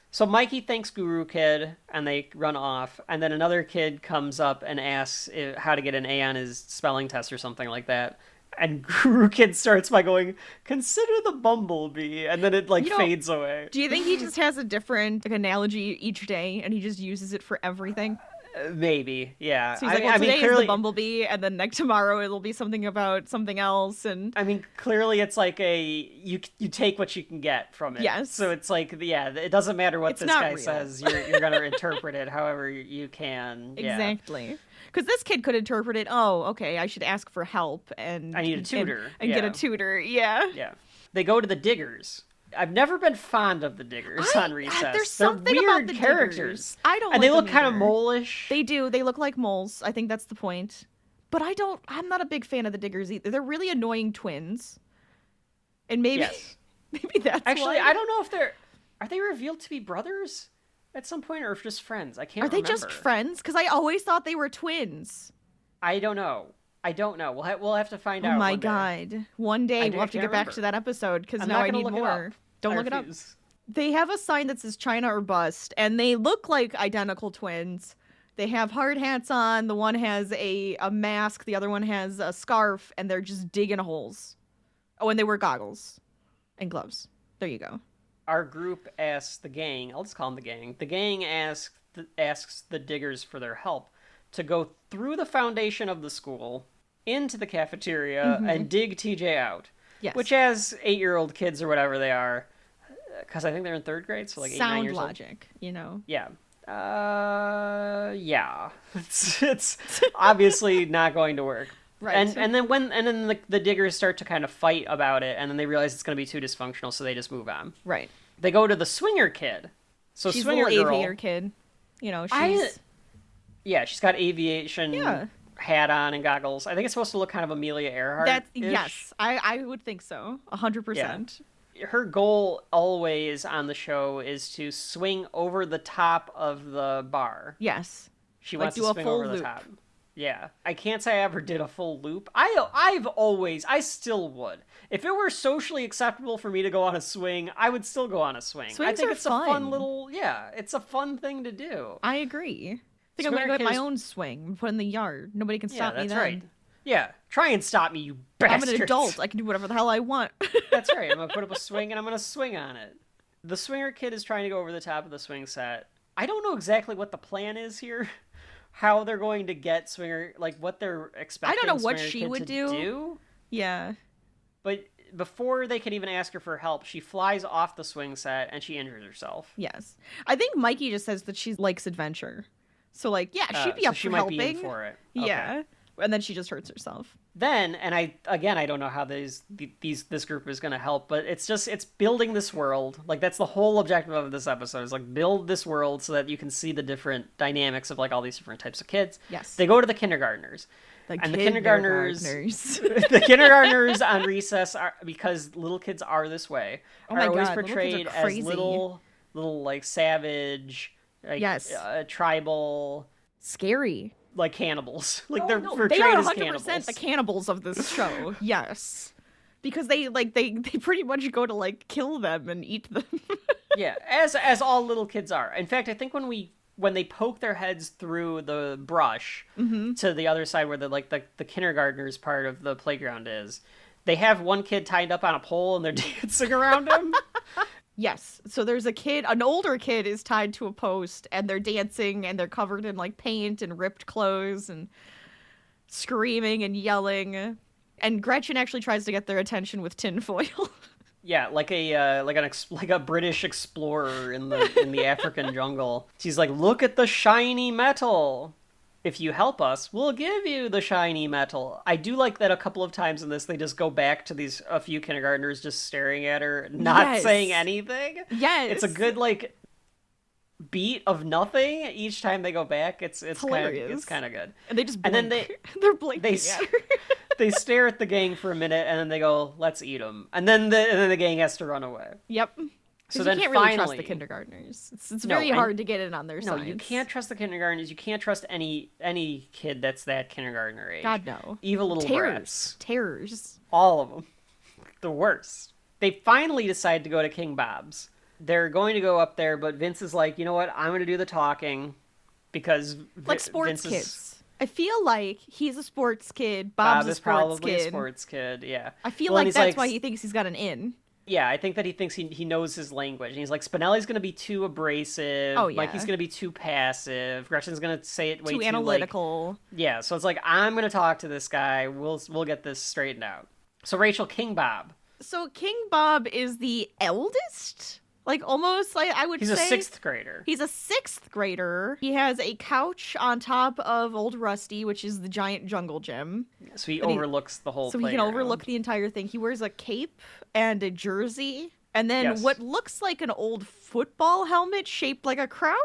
So Mikey thanks Guru Kid, and they run off. And then another kid comes up and asks how to get an A on his spelling test or something like that. And Guru Kid starts by going, "Consider the bumblebee," and then it fades away. Do you think he just has a different analogy each day, and he just uses it for everything? Maybe, yeah. So he's like, today is the bumblebee, and then tomorrow it'll be something about something else, and I mean, clearly it's like you take what you can get from it. Yes. So it's like, it doesn't matter what this guy real. says. You're gonna interpret it however you can. Exactly. Because this kid could interpret it. Oh, okay, I should ask for help, and I need a tutor, and get a tutor. Yeah. Yeah. They go to the Diggers. I've never been fond of the Diggers on Recess. There's They're something weird about the characters. Diggers. I don't. And like they look them kind of either. mole-ish. They do. They look like moles. I think that's the point. But I'm not a big fan of the Diggers either. They're really annoying twins. And maybe maybe that's actually why. I don't know if are they revealed to be brothers at some point or just friends? I can't remember. Are they just friends? Because I always thought they were twins. I don't know. We'll have to find out. Oh my one day. God. One day we'll have to get back to that episode because now I need more. Don't look it up. They have a sign that says China or bust, and they look like identical twins. They have hard hats on. The one has a mask. The other one has a scarf, and they're just digging holes. Oh, and they wear goggles and gloves. There you go. Our group asks the gang, I'll just call them the gang. The gang asks the Diggers for their help to go through the foundation of the school into the cafeteria and dig TJ out. Yes. Which, as 8-year-old kids or whatever they are, because I think they're in 3rd grade, so like 8, 9 years old. Sound logic, you know? Yeah. Yeah. It's obviously not going to work. Right. And then the Diggers start to kind of fight about it, and then they realize it's going to be too dysfunctional, so they just move on. Right. They go to the swinger kid. So She's swinger a little girl, aviator kid. You know, she's Yeah, she's got aviation hat on and goggles. I think it's supposed to look kind of Amelia Earhart. Yes, I would think so. 100%. Her goal always on the show is to swing over the top of the bar. Yes. She Like, wants do to a swing full over the loop. top. Yeah. I can't say I ever did a full loop. I still would. If it were socially acceptable for me to go on a swing, I would still go on a swing. Swings I think are it's a fun. fun little, it's a fun thing to do. I agree. I think I'm Swinger going to go get my kids- own swing and put in the yard. Nobody can stop me that's then. right. Yeah. Try and stop me, you I'm bastards. an adult. I can do whatever the hell I want. That's right. I'm going to put up a swing and I'm going to swing on it. The swinger kid is trying to go over the top of the swing set. I don't know exactly what the plan is here. How they're going to get swinger, like what they're expecting. I don't know what Swinger she Kid would to do. Yeah. But before they can even ask her for help, she flies off the swing set and she injures herself. Yes. I think Mikey just says that she likes adventure. So, like, yeah, she'd be so up she for might helping. be in for it. Okay. Yeah. And then she just hurts herself. Then, and I don't know how this group is going to help, but it's building this world. Like, that's the whole objective of this episode, is like build this world so that you can see the different dynamics of like all these different types of kids. Yes. They go to the kindergartners. The kindergartners kindergartners. the kindergartners on recess are, because little kids are this way, Oh are my always God, little kids are portrayed as crazy. little like savage, like, Yes. Tribal, Scary. like cannibals. Like Oh, they're no, portrayed they are as 100% cannibals. the cannibals of this show. Yes. Because they pretty much go to like kill them and eat them. Yeah, as all little kids are. In fact, I think when they poke their heads through the brush to the other side where the kindergartners part of the playground is, they have one kid tied up on a pole and they're dancing around him. Yes. So there's an older kid is tied to a post and they're dancing and they're covered in like paint and ripped clothes and screaming and yelling. And Gretchen actually tries to get their attention with tinfoil. Yeah, like a British explorer in the African jungle. She's like, "Look at the shiny metal. If you help us, we'll give you the shiny metal." I do like that a couple of times in this they just go back to a few kindergartners just staring at her, not Yes. saying anything. Yes. It's a good like beat of nothing each time they go back. It's hilarious. kind of good. And they just And then blink. They're blinking they at her. they stare at the gang for a minute and then they go, "Let's eat them." And then the gang has to run away. Yep. So So then you can't really trust finally- the kindergartners. It's No, very and- hard to get in on their No, side. you can't trust the kindergartners. You can't trust any kid that's that kindergartner age. God, no. Evil little brats. Terrors. All of them. The worst. They finally decide to go to King Bob's. They're going to go up there, but Vince is like, "You know what? I'm going to do the talking," because Like sports Vince is, kids. I feel like he's a sports kid. Bob Bob's a is sports probably kid. a sports kid. Yeah. I feel Well, and like he's that's why he thinks he's got an in. Yeah, I think that he thinks he knows his language. And he's like, Spinelli's going to be too abrasive. Oh, yeah. Mikey's going to be too passive. Gretchen's going to say it way Too too analytical. Yeah, so it's like, I'm going to talk to this guy. We'll get this straightened out. So Rachel, King Bob. So King Bob is the eldest? Like almost like I would He's say. a sixth grader. He's a sixth grader. He has a couch on top of Old Rusty, which is the giant jungle gym. So he But he- overlooks the whole So he can playground. overlook the entire thing. He wears a cape and a jersey. And then Yes. what looks like an old football helmet shaped like a crown?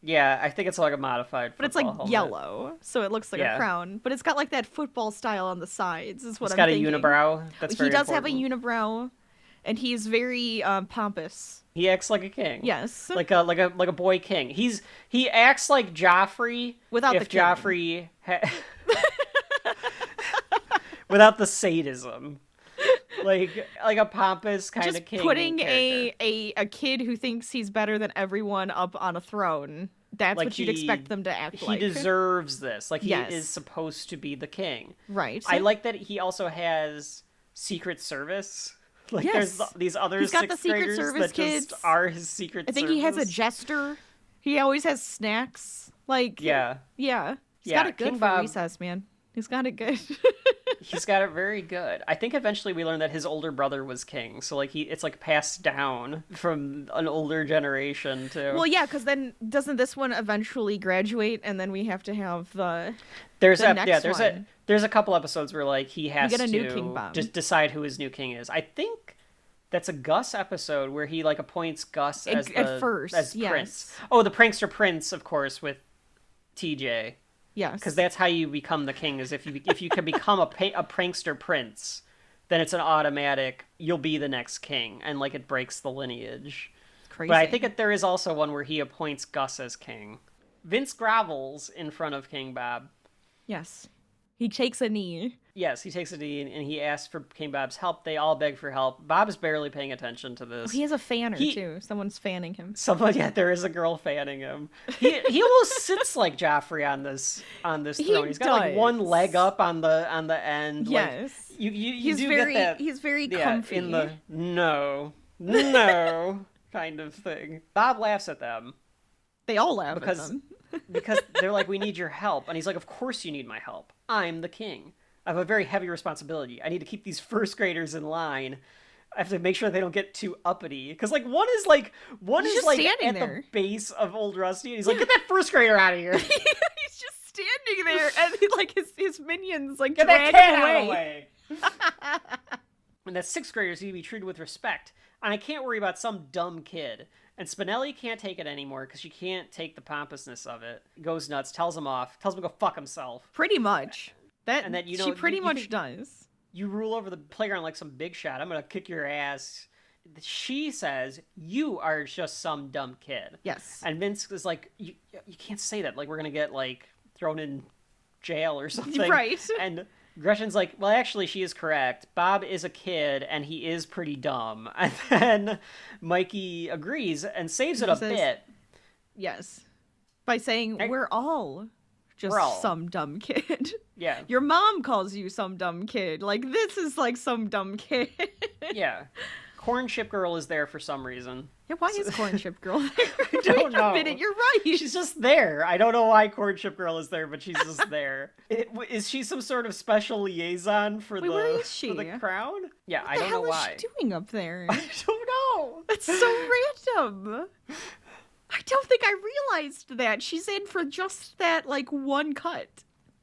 Yeah, I think it's like a modified But it's like football helmet. yellow, so it looks like Yeah. a crown. But it's got like that football style on the sides, is what It's I'm got thinking. a unibrow. That's He very does important. have a unibrow, and he's very pompous. He acts like a king. Yes. Like a boy king. He acts like Joffrey Without if the king. Joffrey without the sadism. Like a pompous kind Just of king. putting character. a kid who thinks he's better than everyone up on a throne. That's Like what you'd expect them to act He like. deserves this. Like he Yes. is supposed to be the king. Right. I like that he also has Secret Service. Like Yes. there's these other He's got the sixth Secret graders Service that kids. just are his Secret I think Service. he has a jester. He always has snacks. Like Yeah. Yeah. He's Yeah, got it good King for Bob- recess, man. He's got it good. He's got it very good. I think eventually we learned that his older brother was king, so like it's like passed down from an older generation to. Well, yeah, because then doesn't this one eventually graduate, and then we have to have the there's the a next there's one. there's a couple episodes where like he has get a to new King Bob. just decide who his new king is. I think That's a Gus episode where he like appoints Gus as at first, as yes. Prince. Oh, the prankster Prince, of course, with TJ. Yes. Because that's how you become the king. Is if you can become a prankster Prince, then it's an automatic. You'll be the next king, and like it breaks the lineage. Crazy. But I think there is also one where he appoints Gus as king. Vince grovels in front of King Bob. Yes. He takes a knee. Yes, he takes a knee and he asks for King Bob's help. They all beg for help. Bob is barely paying attention to this. He has a fanner, too. Someone's fanning him. There is a girl fanning him. He almost sits like Joffrey on this throne. He's got like one leg up on the end. Yes. Like, you He's do very, get that. he's very Yeah, comfy. in the no kind of thing. Bob laughs at them. They all laugh Because- at them. Because they're like, we need your help. And he's like, of course you need my help. I'm the king. I have a very heavy responsibility. I need to keep these first graders in line. I have to make sure they don't get too uppity. Because like one is just like standing at there. the base of Old Rusty. And he's like, get that first grader out of here. He's just standing there, and like his minions like Get that drag cat him out of the away. way. And that sixth graders need to be treated with respect. And I can't worry about some dumb kid. And Spinelli can't take it anymore because she can't take the pompousness of it. Goes nuts, tells him off, tells him to go fuck himself. Pretty much. And that, you know, she pretty you much think- does. You rule over the playground like some big shot. I'm gonna kick your ass. She says, you are just some dumb kid. Yes. And Vince is like, you can't say that. Like, we're gonna get, like, thrown in jail or something. Right. And Gretchen's like, well, actually, she is correct. Bob is a kid, and he is pretty dumb. And then Mikey agrees and saves it a bit. Yes. By saying, we're all just We're all. some dumb kid. Yeah. Your mom calls you some dumb kid. Like, this is like some dumb kid. Yeah. Corn Chip Girl is there for some reason. Yeah, why is Corn Chip Girl there? I don't Wait know. a minute, you're right. She's just there. I don't know why Corn Chip Girl is there, but she's just there. Is she some sort of special liaison for Wait, where is she? for the crown? Yeah, I What don't the know hell why. is she doing up there? I don't know. That's so random. I don't think I realized that. She's in for just that, like, one cut.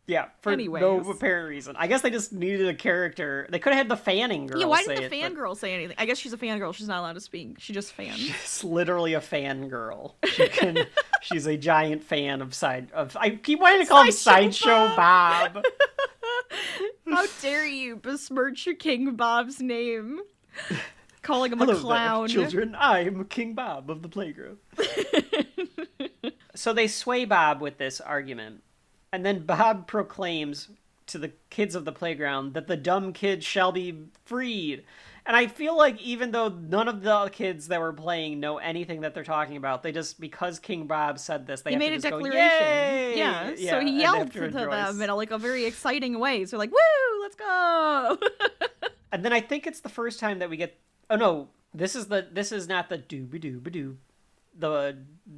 Yeah, for no Anyways. apparent reason. I guess they just needed a character. They could have had the fanning girl. Yeah, why say didn't the it, but fangirl say anything? I guess she's a fangirl. She's not allowed to speak. She just fans. She's literally a fangirl. She's a giant fan of I keep wanting to call him Sideshow Bob. How dare you besmirch your King Bob's name? Calling him Hello a clown. there, children. I'm King Bob of the playground. So they sway Bob with this argument. And then Bob proclaims to the kids of the playground that the dumb kids shall be freed. And I feel like even though none of the kids that were playing know anything that they're talking about, they just, because King Bob said this, they He have made to a just go, declaration. Yay! Yeah, so and he they yelled have to rejoice. them in a very exciting way. So like, woo, let's go. And then I think it's the first time that we get. Oh no, this is not the doo-ba-doo-ba-doo.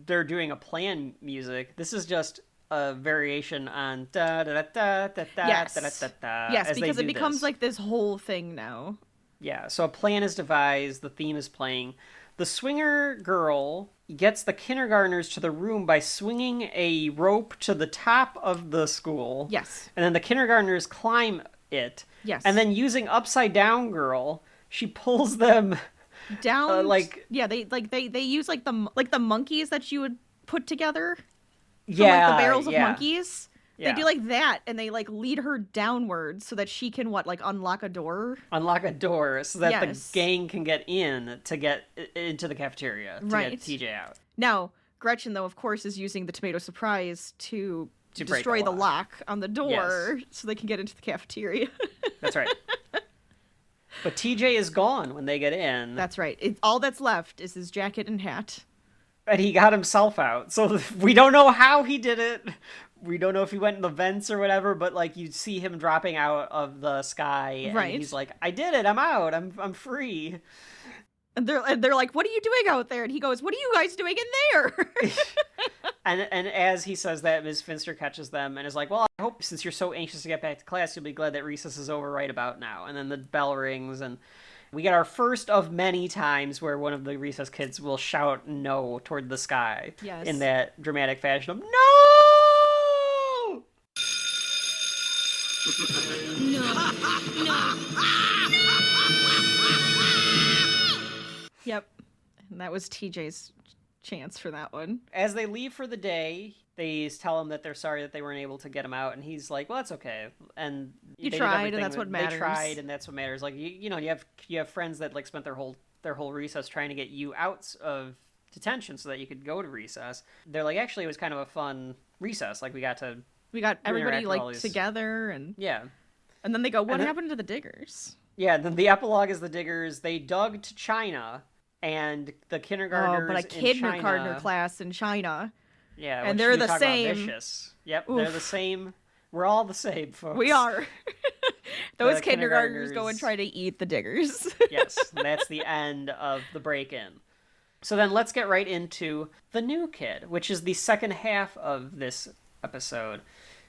They're doing a plan music. This is just a variation on da da da da da da Yes. da da da. Yes, as they because it do becomes this. like this whole thing now. Yeah, so a plan is devised, the theme is playing. The swinger girl gets the kindergartners to the room by swinging a rope to the top of the school. Yes. And then the kindergartners climb it. Yes. And then using upside down girl, she pulls them Down like yeah, they use like the monkeys that you would put together from yeah, like the barrels of yeah. monkeys. Yeah. They do like that, and they like lead her downwards so that she can like unlock a door. Unlock a door so that Yes. the gang can get into the cafeteria to Right. get TJ out. Now, Gretchen, though, of course, is using the tomato surprise to break destroy the the lock on the door so they can get into the cafeteria. That's right. But TJ is gone when they get in. That's right. All that's left is his jacket and hat. And he got himself out. So we don't know how he did it. We don't know if he went in the vents or whatever, but like you see him dropping out of the sky Right. and he's like, I did it, I'm out, I'm free. And they're like, "What are you doing out there?" And he goes, "What are you guys doing in there?" And as he says that, Ms. Finster catches them and is like, well, I hope since you're so anxious to get back to class, you'll be glad that recess is over right about now. And then the bell rings and we get our first of many times where one of the recess kids will shout no toward the sky. Yes. In that dramatic fashion of, no! And that was TJ's chance for that one. As they leave for the day, they tell him that they're sorry that they weren't able to get him out, and he's like, well, that's okay. And You they did tried, and everything that's what matters. They tried, and that's what matters. Like, you know, you have friends that like spent their whole recess trying to get you out of detention so that you could go to recess. They're like, actually, it was kind of a fun recess. Like, we got everybody interact with all like these- together, and Yeah. and then they go, what And then- happened to the diggers? Yeah, then the epilogue is the diggers. They dug to China, and the kindergartners Oh, but a in kindergartner China, class in China. Yeah, and which they're you the talk about same. vicious. Yep, Oof. they're the same. We're all the same, folks. We are. Those The kindergartners go and kindergartners- try to eat the diggers. Yes, and that's the end of the break-in. So then let's get right into The New Kid, which is the second half of this episode.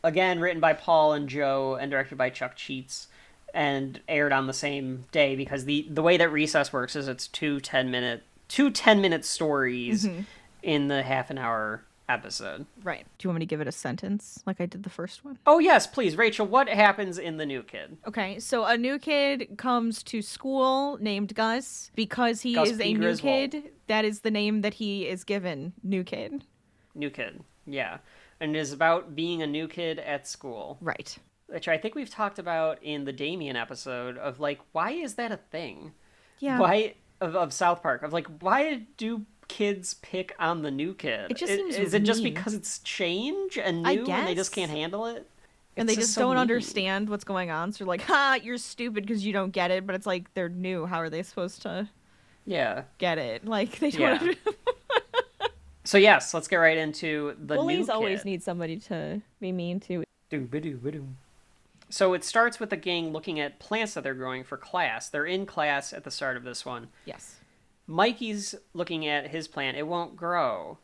Again, written by Paul and Joe and directed by Chuck Cheats, and aired on the same day because the way that Recess works is it's two 10-minute stories in the half an hour episode. Right. Do you want me to give it a sentence like I did the first one? Oh yes, please, Rachel, what happens in The New Kid? Okay, so a new kid comes to school named Gus because he Gus is a P. new Griswold. kid. That is the name that he is given, new kid. New Kid, yeah. And it is about being a new kid at school. Right. Which I think we've talked about in the Damien episode of like, why is that a thing? Yeah. Why of South Park of like, why do kids pick on the new kid? It just seems is it just mean. because it's change and I new and they just guess. can't handle it? And It's they just so don't mean. understand what's going on. So they're like, ha, you're stupid because you don't get it. But it's like, they're new. How are they supposed to Yeah. get it? Like, they Yeah. don't. So yes, let's get right into the Bullies new kid. always need somebody to be mean to. Doo-ba-doo-ba-doo. So it starts with the gang looking at plants that they're growing for class. They're in class at the start of this one. Yes. Mikey's looking at his plant. It won't grow.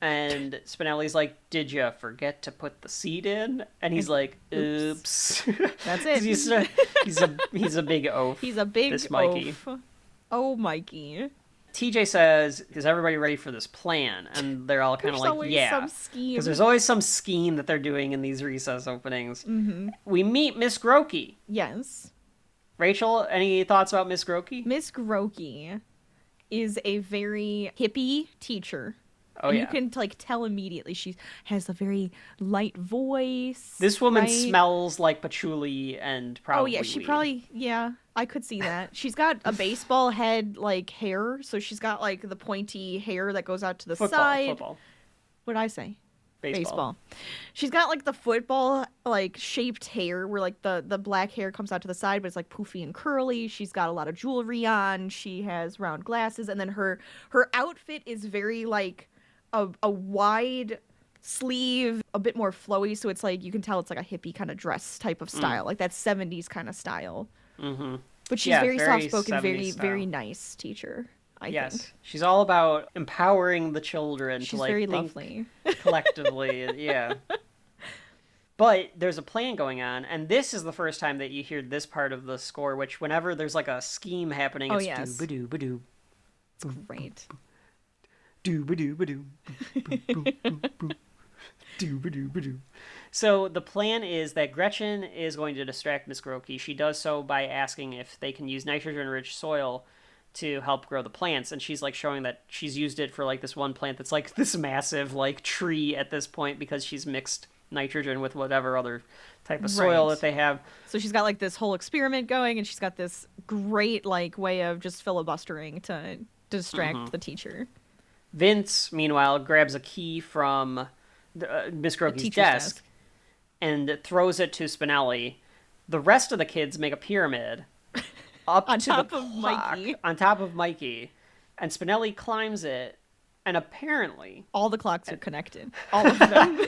And Spinelli's like, did you forget to put the seed in? And he's like, oops. That's it. he's a big oaf. He's a big this Mikey. oaf. Oh, Mikey. TJ says, is everybody ready for this plan? And they're all kind of There's like, always yeah. some scheme. Because there's always some scheme that they're doing in these recess openings. Mm-hmm. We meet Miss Grokey. Yes. Rachel, any thoughts about Miss Grokey? Miss Grokey is a very hippie teacher. Oh, and yeah. you can like tell immediately she has a very light voice. This woman right? smells like patchouli and probably Oh yeah, she weed. probably I could see that. She's got a baseball head like hair, so she's got like the pointy hair that goes out to the side. Football. What did I say? Baseball. She's got like the football like shaped hair where like the black hair comes out to the side, but it's like poofy and curly. She's got a lot of jewelry on. She has round glasses, and then her outfit is very like a wide sleeve, a bit more flowy, so it's like you can tell it's like a hippie kind of dress type of style, like that 70s kind of style. Mm-hmm. But she's Yeah, very very soft-spoken, 70s very style. very nice teacher. I Yes. think She's all about empowering the children she's to like very think lovely. collectively. Yeah. But there's a plan going on, and this is the first time that you hear this part of the score, which whenever there's like a scheme happening, Oh, it's yes. doo-ba-doo-ba-doo. It's great. Doo-ba-doo-ba-doo. Doo-ba-doo-ba-doo. So the plan is that Gretchen is going to distract Miss Grokey. She does so by asking if they can use nitrogen-rich soil to help grow the plants, and she's like showing that she's used it for like this one plant that's like this massive like tree at this point because she's mixed nitrogen with whatever other type of soil Right. that they have. So she's got like this whole experiment going, and she's got this great like way of just filibustering to distract the teacher. Vince, meanwhile, grabs a key from Miss Grokey's teacher's desk desk. and throws it to Spinelli. The rest of the kids make a pyramid up On to top the of clock, Mikey. on top of Mikey, and Spinelli climbs it, and apparently All the clocks are connected. All of them.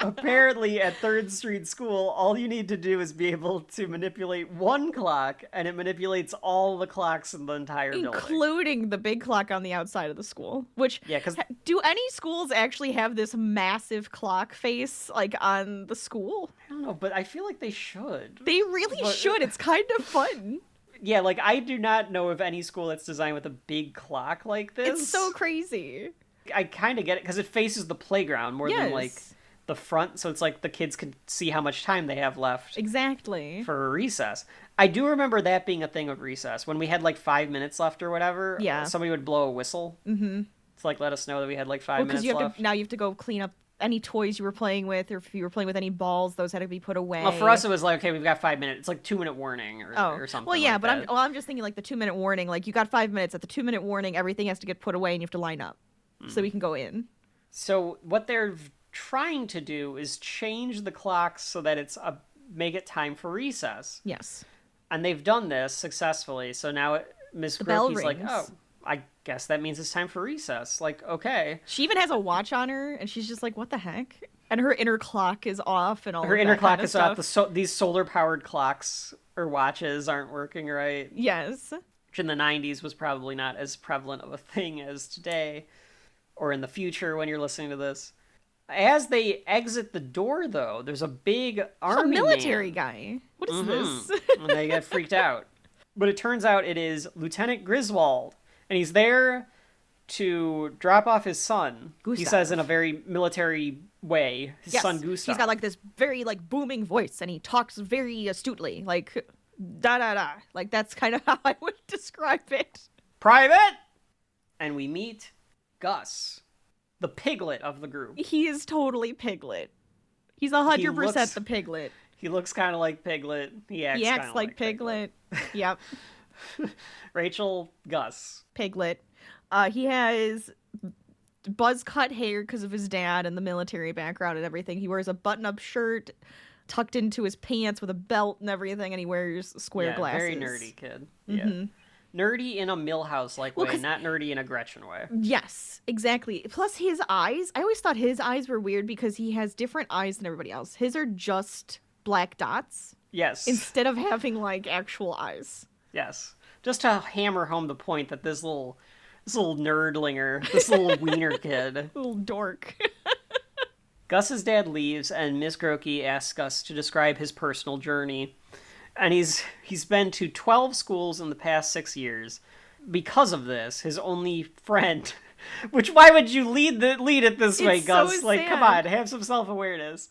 Apparently, at 3rd Street School, all you need to do is be able to manipulate one clock, and it manipulates all the clocks in the entire building. Including the big clock on the outside of the school. Which, Yeah, 'cause- do any schools actually have this massive clock face, like, on the school? I don't know, but I feel like they should. They really But- should. It's kind of fun. Yeah, like, I do not know of any school that's designed with a big clock like this. It's so crazy. I kind of get it, because it faces the playground more than, like, Yes. the front, so it's like the kids could see how much time they have left Exactly. for recess. I do remember that being a thing of recess. When we had like 5 minutes left or whatever, Yeah. somebody would blow a whistle to like let us know that we had like 5 minutes left. Now you have to go clean up any toys you were playing with, or if you were playing with any balls, those had to be put away. Well, for us it was like, okay, we've got 5 minutes. It's like 2-minute warning or something. Well, yeah, like but that. I'm just thinking like the 2-minute warning. Like you got 5 minutes. At the 2-minute warning, everything has to get put away, and you have to line up so we can go in. So what they're trying to do is change the clocks so that make it time for recess. Yes. And they've done this successfully. So now Miss bell Groki's like, rings. oh, I guess that means it's time for recess. Like, okay. She even has a watch on her, and she's just like, "What the heck?" And her inner clock is off, and all Her of inner that clock kind of is stuff. off. These solar-powered clocks or watches aren't working right. Yes. Which in the 90s was probably not as prevalent of a thing as today. Or in the future when you're listening to this. As they exit the door, though, there's a big army military man. guy. What is this? And they get freaked out. But it turns out it is Lieutenant Griswold. And he's there to drop off his son. He Gustav. says in a very military way. His Yes. son Gustav. He's got like this very like booming voice, and he talks very astutely, like da da da. Like that's kind of how I would describe it. Private! And we meet Gus, the piglet of the group. He is totally Piglet. He's 100% looks- the Piglet. He looks kind of like Piglet. He acts kinda like Piglet. Yep, Rachel, Gus. Piglet. He has buzz cut hair because of his dad and the military background and everything. He wears a button-up shirt tucked into his pants with a belt and everything, and he wears square glasses. Very nerdy kid. Yeah. Nerdy in a Millhouse-like way, 'cause- not nerdy in a Gretchen way. Yes, exactly. Plus his eyes. I always thought his eyes were weird because he has different eyes than everybody else. His are just black dots Yes. instead of having like actual eyes. Yes. Just to hammer home the point that this little nerdlinger, this little wiener kid. Little dork. Gus's dad leaves, and Miss Grokey asks Gus to describe his personal journey. And he's been to 12 schools in the past 6 years. Because of this, his only friend... Which, why would you lead it this way, It's Gus? so Like, come sad. on, have some self-awareness.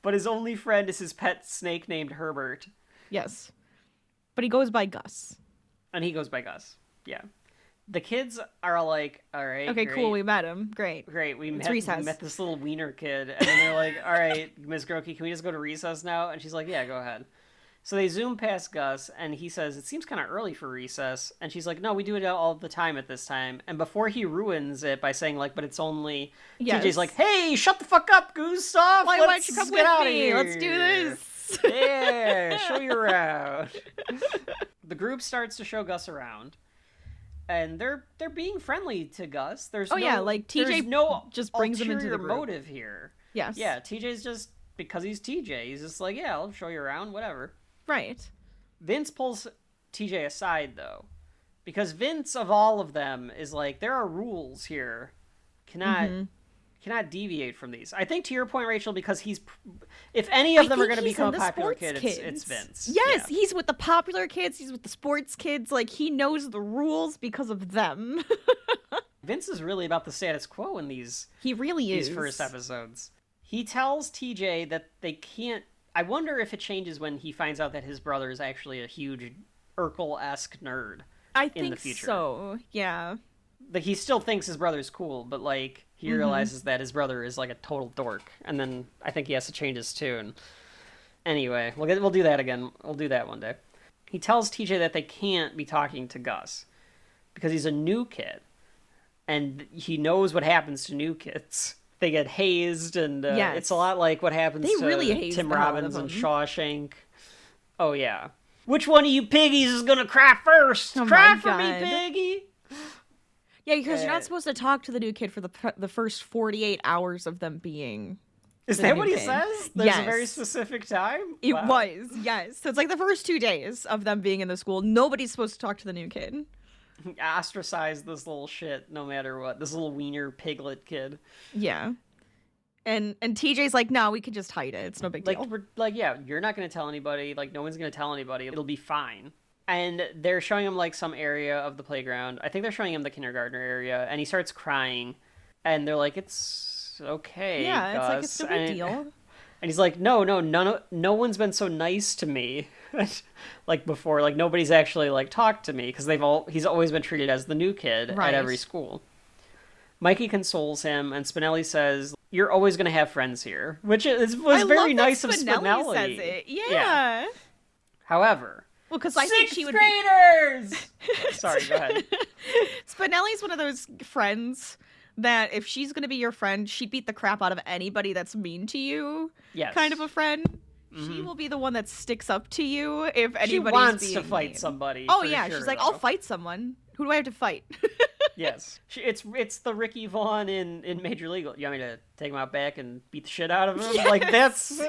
But his only friend is his pet snake named Herbert. Yes. But he goes by Gus. And he goes by Gus. Yeah. The kids are like, all right, Okay, great. cool. We met him. Great. Great, we recess. met this little wiener kid, and then they're like, all right, Miss Grokey, can we just go to recess now? And she's like, yeah, go ahead. So they zoom past Gus, and he says, it seems kind of early for recess. And she's like, no, we do it all the time at this time. And before he ruins it by saying, like, but it's only... Yes. TJ's like, hey, shut the fuck up, Gustav! Why don't you come get with outta me? Let's do here." this. Yeah, show you around. The group starts to show Gus around. And they're being friendly to Gus. There's like TJ there's no just brings him into the ulterior group. motive here. Yes. Yeah, TJ's just because he's TJ. He's just like, yeah, I'll show you around, whatever. Right. Vince pulls TJ aside though, because Vince of all of them is like, there are rules here. Cannot deviate from these. I think to your point, Rachel, because if any of them are going to become a popular kid, it's Vince. Yes, Yeah. he's with the popular kids. He's with the sports kids. Like, he knows the rules because of them. Vince is really about the status quo in these He really is. these first episodes. He tells TJ that they can't... I wonder if it changes when he finds out that his brother is actually a huge Urkel-esque nerd. I think in the future. so. Yeah. Like, he still thinks his brother's cool, but, like, he Mm-hmm. realizes that his brother is, like, a total dork. And then I think he has to change his tune. Anyway, we'll do that again. We'll do that one day. He tells TJ that they can't be talking to Gus because he's a new kid. And he knows what happens to new kids. They get hazed, and Yes. it's a lot like what happens They to really haze Tim the hell out Robbins of and them. Shawshank. Oh, yeah. Which one of you piggies is gonna cry first? Oh Cry my for me, God. piggy! Yeah, because you're not supposed to talk to the new kid for the first 48 hours of them being... Is the that new what he kid. says? There's a very Yes. specific time? It Wow. was, yes. So it's like the first 2 days of them being in the school. Nobody's supposed to talk to the new kid. Ostracize this little shit no matter what. This little wiener piglet kid. Yeah. And TJ's like, no, we could just hide it. It's no big Like, deal. yeah, you're not gonna tell anybody. Like, no one's gonna tell anybody. It'll be fine. And they're showing him, like, some area of the playground. I think they're showing him the kindergartner area. And he starts crying. And they're like, it's okay, Yeah, Gus. it's like it's no big deal. And he's like, no one's been so nice to me, like before. Like nobody's actually like talked to me because he's always been treated as the new kid Right. at every school. Mikey consoles him, and Spinelli says, "You're always gonna have friends here," which was very nice of Spinelli. Says it. Yeah. However, Well, because I think she would graders. Sorry, go ahead. Spinelli's one of those friends that if she's going to be your friend, she'd beat the crap out of anybody that's mean to you. Yes. Kind of a friend. She will be the one that sticks up to you if anybody's She wants being to fight mean. somebody. Oh for yeah, sure, she's like, though. I'll fight someone. Who do I have to fight? Yes. It's the Ricky Vaughn in Major League. You want me to take him out back and beat the shit out of him? Yes. Like, that's...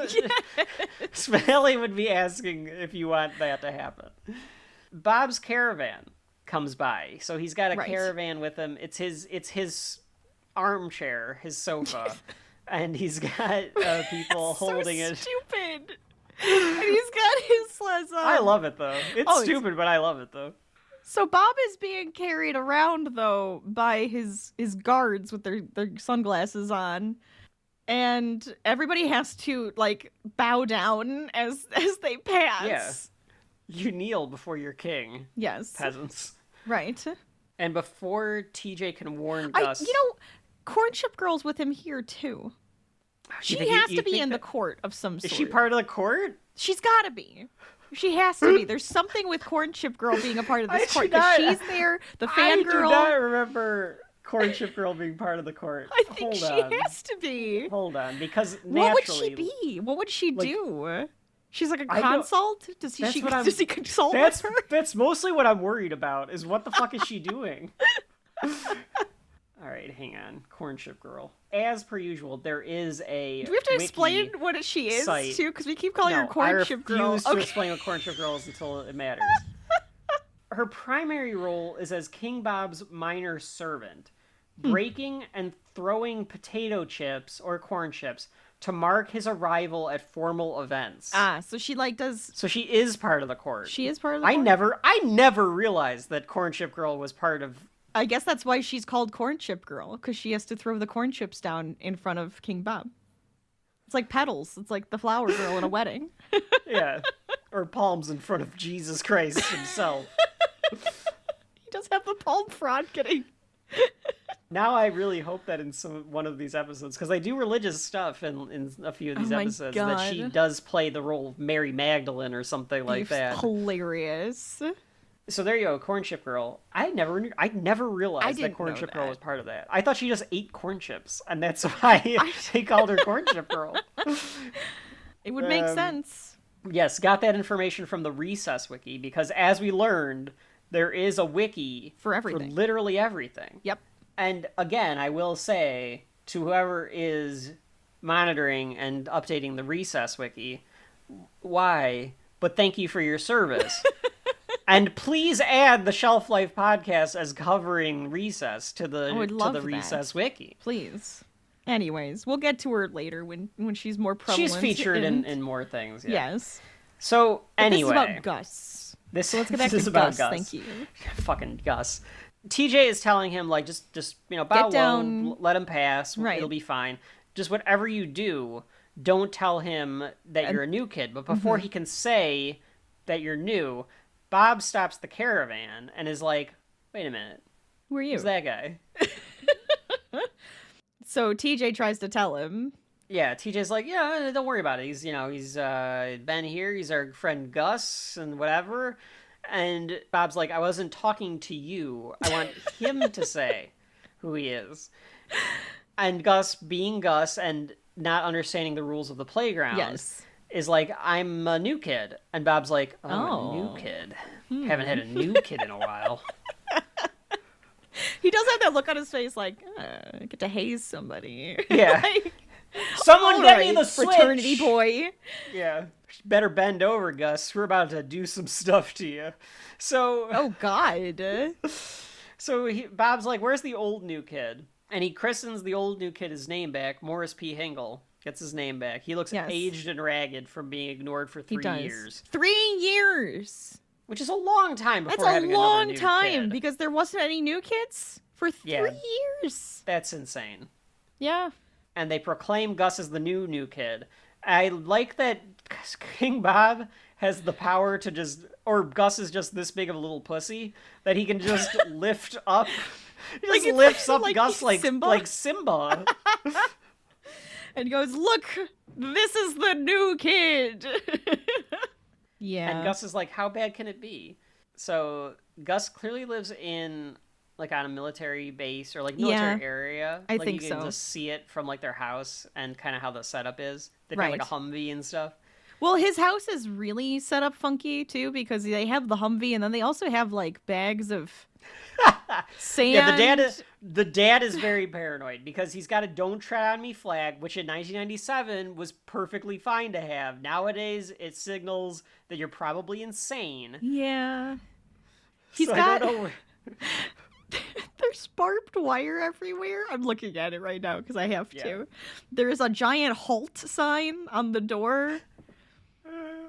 Spinelli would be asking if you want that to happen. Bob's caravan comes by. So he's got a caravan with him. It's his armchair, his sofa. And he's got people holding it. Stupid. And he's got his I love it, though. It's stupid, but I love it, though. So Bob is being carried around, though, by his guards with their sunglasses on. And everybody has to, like, bow down as they pass. Yeah. You kneel before your king. Yes. Peasants. Right. And before TJ can warn Gus... Courtship Girl's with him here, too. She has to be in the court of some sort. Is she part of the court? She's got to be. She has to be. There's something with Courtship Girl being a part of this court. Because she's there, the fangirl. I do not remember Courtship Girl being part of the court. I think she has to be. Hold on, because naturally... What would she be? What would she do? She's like a consult? Does he consult with her? That's mostly what I'm worried about, is what the fuck is she doing? All right, hang on. Courtship Girl. As per usual, there is a Do we have to explain what she is, site. too? Because we keep calling her Courtship Girl. I refuse to explain what Courtship Girl is until it matters. Her primary role is as King Bob's minor servant, breaking and throwing potato chips or corn chips to mark his arrival at formal events. So she does... So she is part of the court. She is part of the court? I never realized that Courtship Girl was part of... I guess that's why she's called Courtship Girl, because she has to throw the corn chips down in front of King Bob. It's like petals. It's like the flower girl in a wedding. Yeah. Or palms in front of Jesus Christ himself. He does have the palm frond getting... Now I really hope that in one of these episodes, because they do religious stuff in a few of these episodes, that she does play the role of Mary Magdalene or something like that. Hilarious. So there you go, Courtship Girl. I never realized that Courtship Girl was part of that. I thought she just ate corn chips, and that's why they called her Courtship Girl. It would make sense. Yes, got that information from the Recess Wiki, because as we learned, there is a wiki for everything. For literally everything. Yep. And again, I will say to whoever is monitoring and updating the Recess Wiki, why? But thank you for your service. And please add the Shelf Life podcast as covering Recess to the Recess Wiki. Please. Anyways, we'll get to her later when she's more prevalent. She's featured in more things. Yeah. Yes. So anyway, this is about Gus. So let's get back to Gus. Thank you. Fucking Gus. TJ is telling him like just bow low, let him pass. Right. It'll be fine. Just whatever you do, don't tell him that you're a new kid. But before he can say that you're new, Bob stops the caravan and is like, wait a minute. Who are you? Who's that guy? So TJ tries to tell him. Yeah, TJ's like, yeah, don't worry about it. He's been here. He's our friend Gus and whatever. And Bob's like, I wasn't talking to you. I want him to say who he is. And Gus, being Gus and not understanding the rules of the playground, is like, I'm a new kid. And Bob's like, a new kid. Haven't had a new kid in a while. He does have that look on his face like, I get to haze somebody. Yeah. Like, someone get me the switch! Fraternity boy. Yeah. Better bend over, Gus. We're about to do some stuff to you. So... Oh, God. So Bob's like, where's the old new kid? And he christens the old new kid his name back. Morris P. Hingle gets his name back. He looks aged and ragged from being ignored for 3 years. 3 years! Which is a long time before having another new kid. That's a long time, kid. because there wasn't any new kids for 3 years. That's insane. Yeah. and they proclaim Gus as the new kid. I like that King Bob has the power to just, or Gus is just this big of a little pussy that he can just lift up. He just lifts up Gus like Simba. And goes, look, this is the new kid. Yeah. And Gus is like, how bad can it be? So Gus clearly lives in like on a military base or like military area. I like, think you can so. just see it from like their house and kind of how the setup is. They've got like a Humvee and stuff. Well, his house is really set up funky too because they have the Humvee and then they also have like bags of sand. Yeah, the dad is very paranoid because he's got a "Don't Tread on Me" flag, which in 1997 was perfectly fine to have. Nowadays, it signals that you're probably insane. Yeah. I don't know. There's barbed wire everywhere. I'm looking at it right now because I have to. There's a giant halt sign on the door.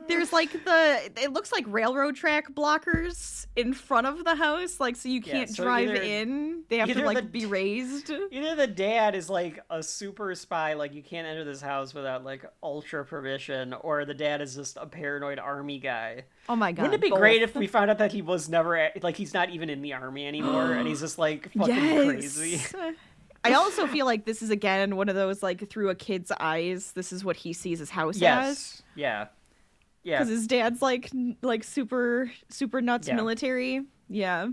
There's like it looks like railroad track blockers in front of the house, like so you can't drive in. They have to like be raised. Either the dad is like a super spy, like you can't enter this house without like ultra permission, or the dad is just a paranoid army guy. Oh my god! Wouldn't it be great if we found out that he was never like he's not even in the army anymore, and he's just like fucking crazy? I also feel like this is again one of those like through a kid's eyes. This is what he sees his house as. Yeah. Because his dad's like super nuts military. Yeah.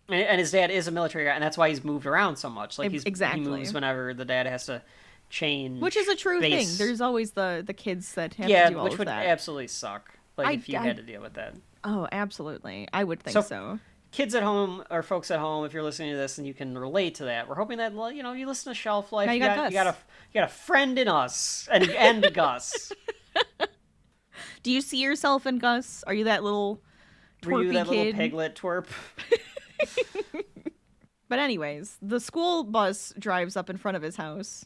And his dad is a military guy, and that's why he's moved around so much. Like he moves whenever the dad has to change. Which is a true thing. There's always the kids that have to do all of that. Which would absolutely suck. Like if you had to deal with that. Oh, absolutely. I would think so. Kids at home or folks at home, if you're listening to this and you can relate to that, we're hoping that you listen to Shelf Life. You got a friend in us and Gus. Do you see yourself in Gus? Are you that little twerpy Were you that kid? little piglet twerp? But anyways, the school bus drives up in front of his house.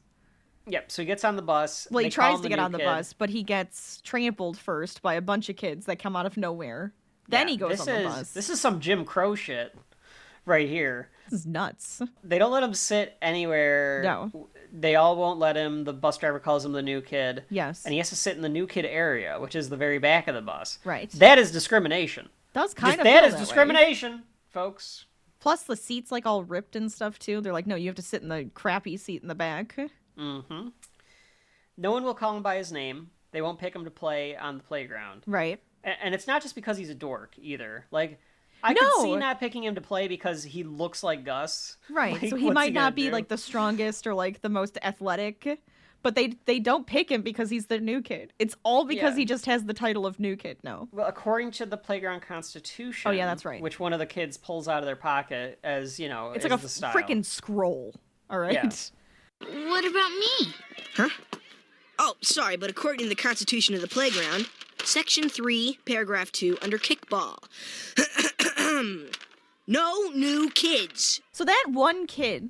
Yep, so he gets on the bus. Well, he tries to get on the bus, but he gets trampled first by a bunch of kids that come out of nowhere. Then he goes on the bus. This is some Jim Crow shit right here. This is nuts. They don't let him sit anywhere. No. They all won't let him. The bus driver calls him the new kid. Yes. And he has to sit in the new kid area, which is the very back of the bus. Right. That is discrimination. Does kind of that feel is that discrimination, way. Folks. Plus the seats like all ripped and stuff too. They're like, no, you have to sit in the crappy seat in the back. Mm-hmm. No one will call him by his name. They won't pick him to play on the playground. Right. And it's not just because he's a dork either. Like, I could see not picking him to play because he looks like Gus. Right. Like, so he might not be like the strongest or like the most athletic, but they don't pick him because he's the new kid. It's all because he just has the title of new kid now. Well, according to the playground constitution. Oh yeah, that's right. Which one of the kids pulls out of their pocket as, it's like a freaking scroll. All right. Yeah. What about me? Huh? Oh, sorry, but according to the constitution of the playground, Section 3, Paragraph 2, under kickball. No new kids. So that one kid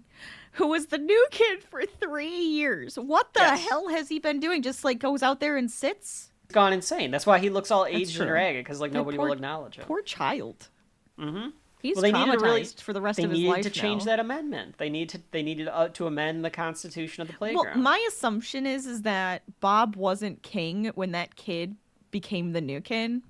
who was the new kid for 3 years, what the hell has he been doing? Just like goes out there and sits? He's gone insane. That's why he looks all aged and ragged, because like nobody will acknowledge him. Poor child. Mm-hmm. He's traumatized for the rest of his life now. They needed to change that amendment. They needed to amend the constitution of the playground. Well, my assumption is that Bob wasn't king when that kid became the new kid.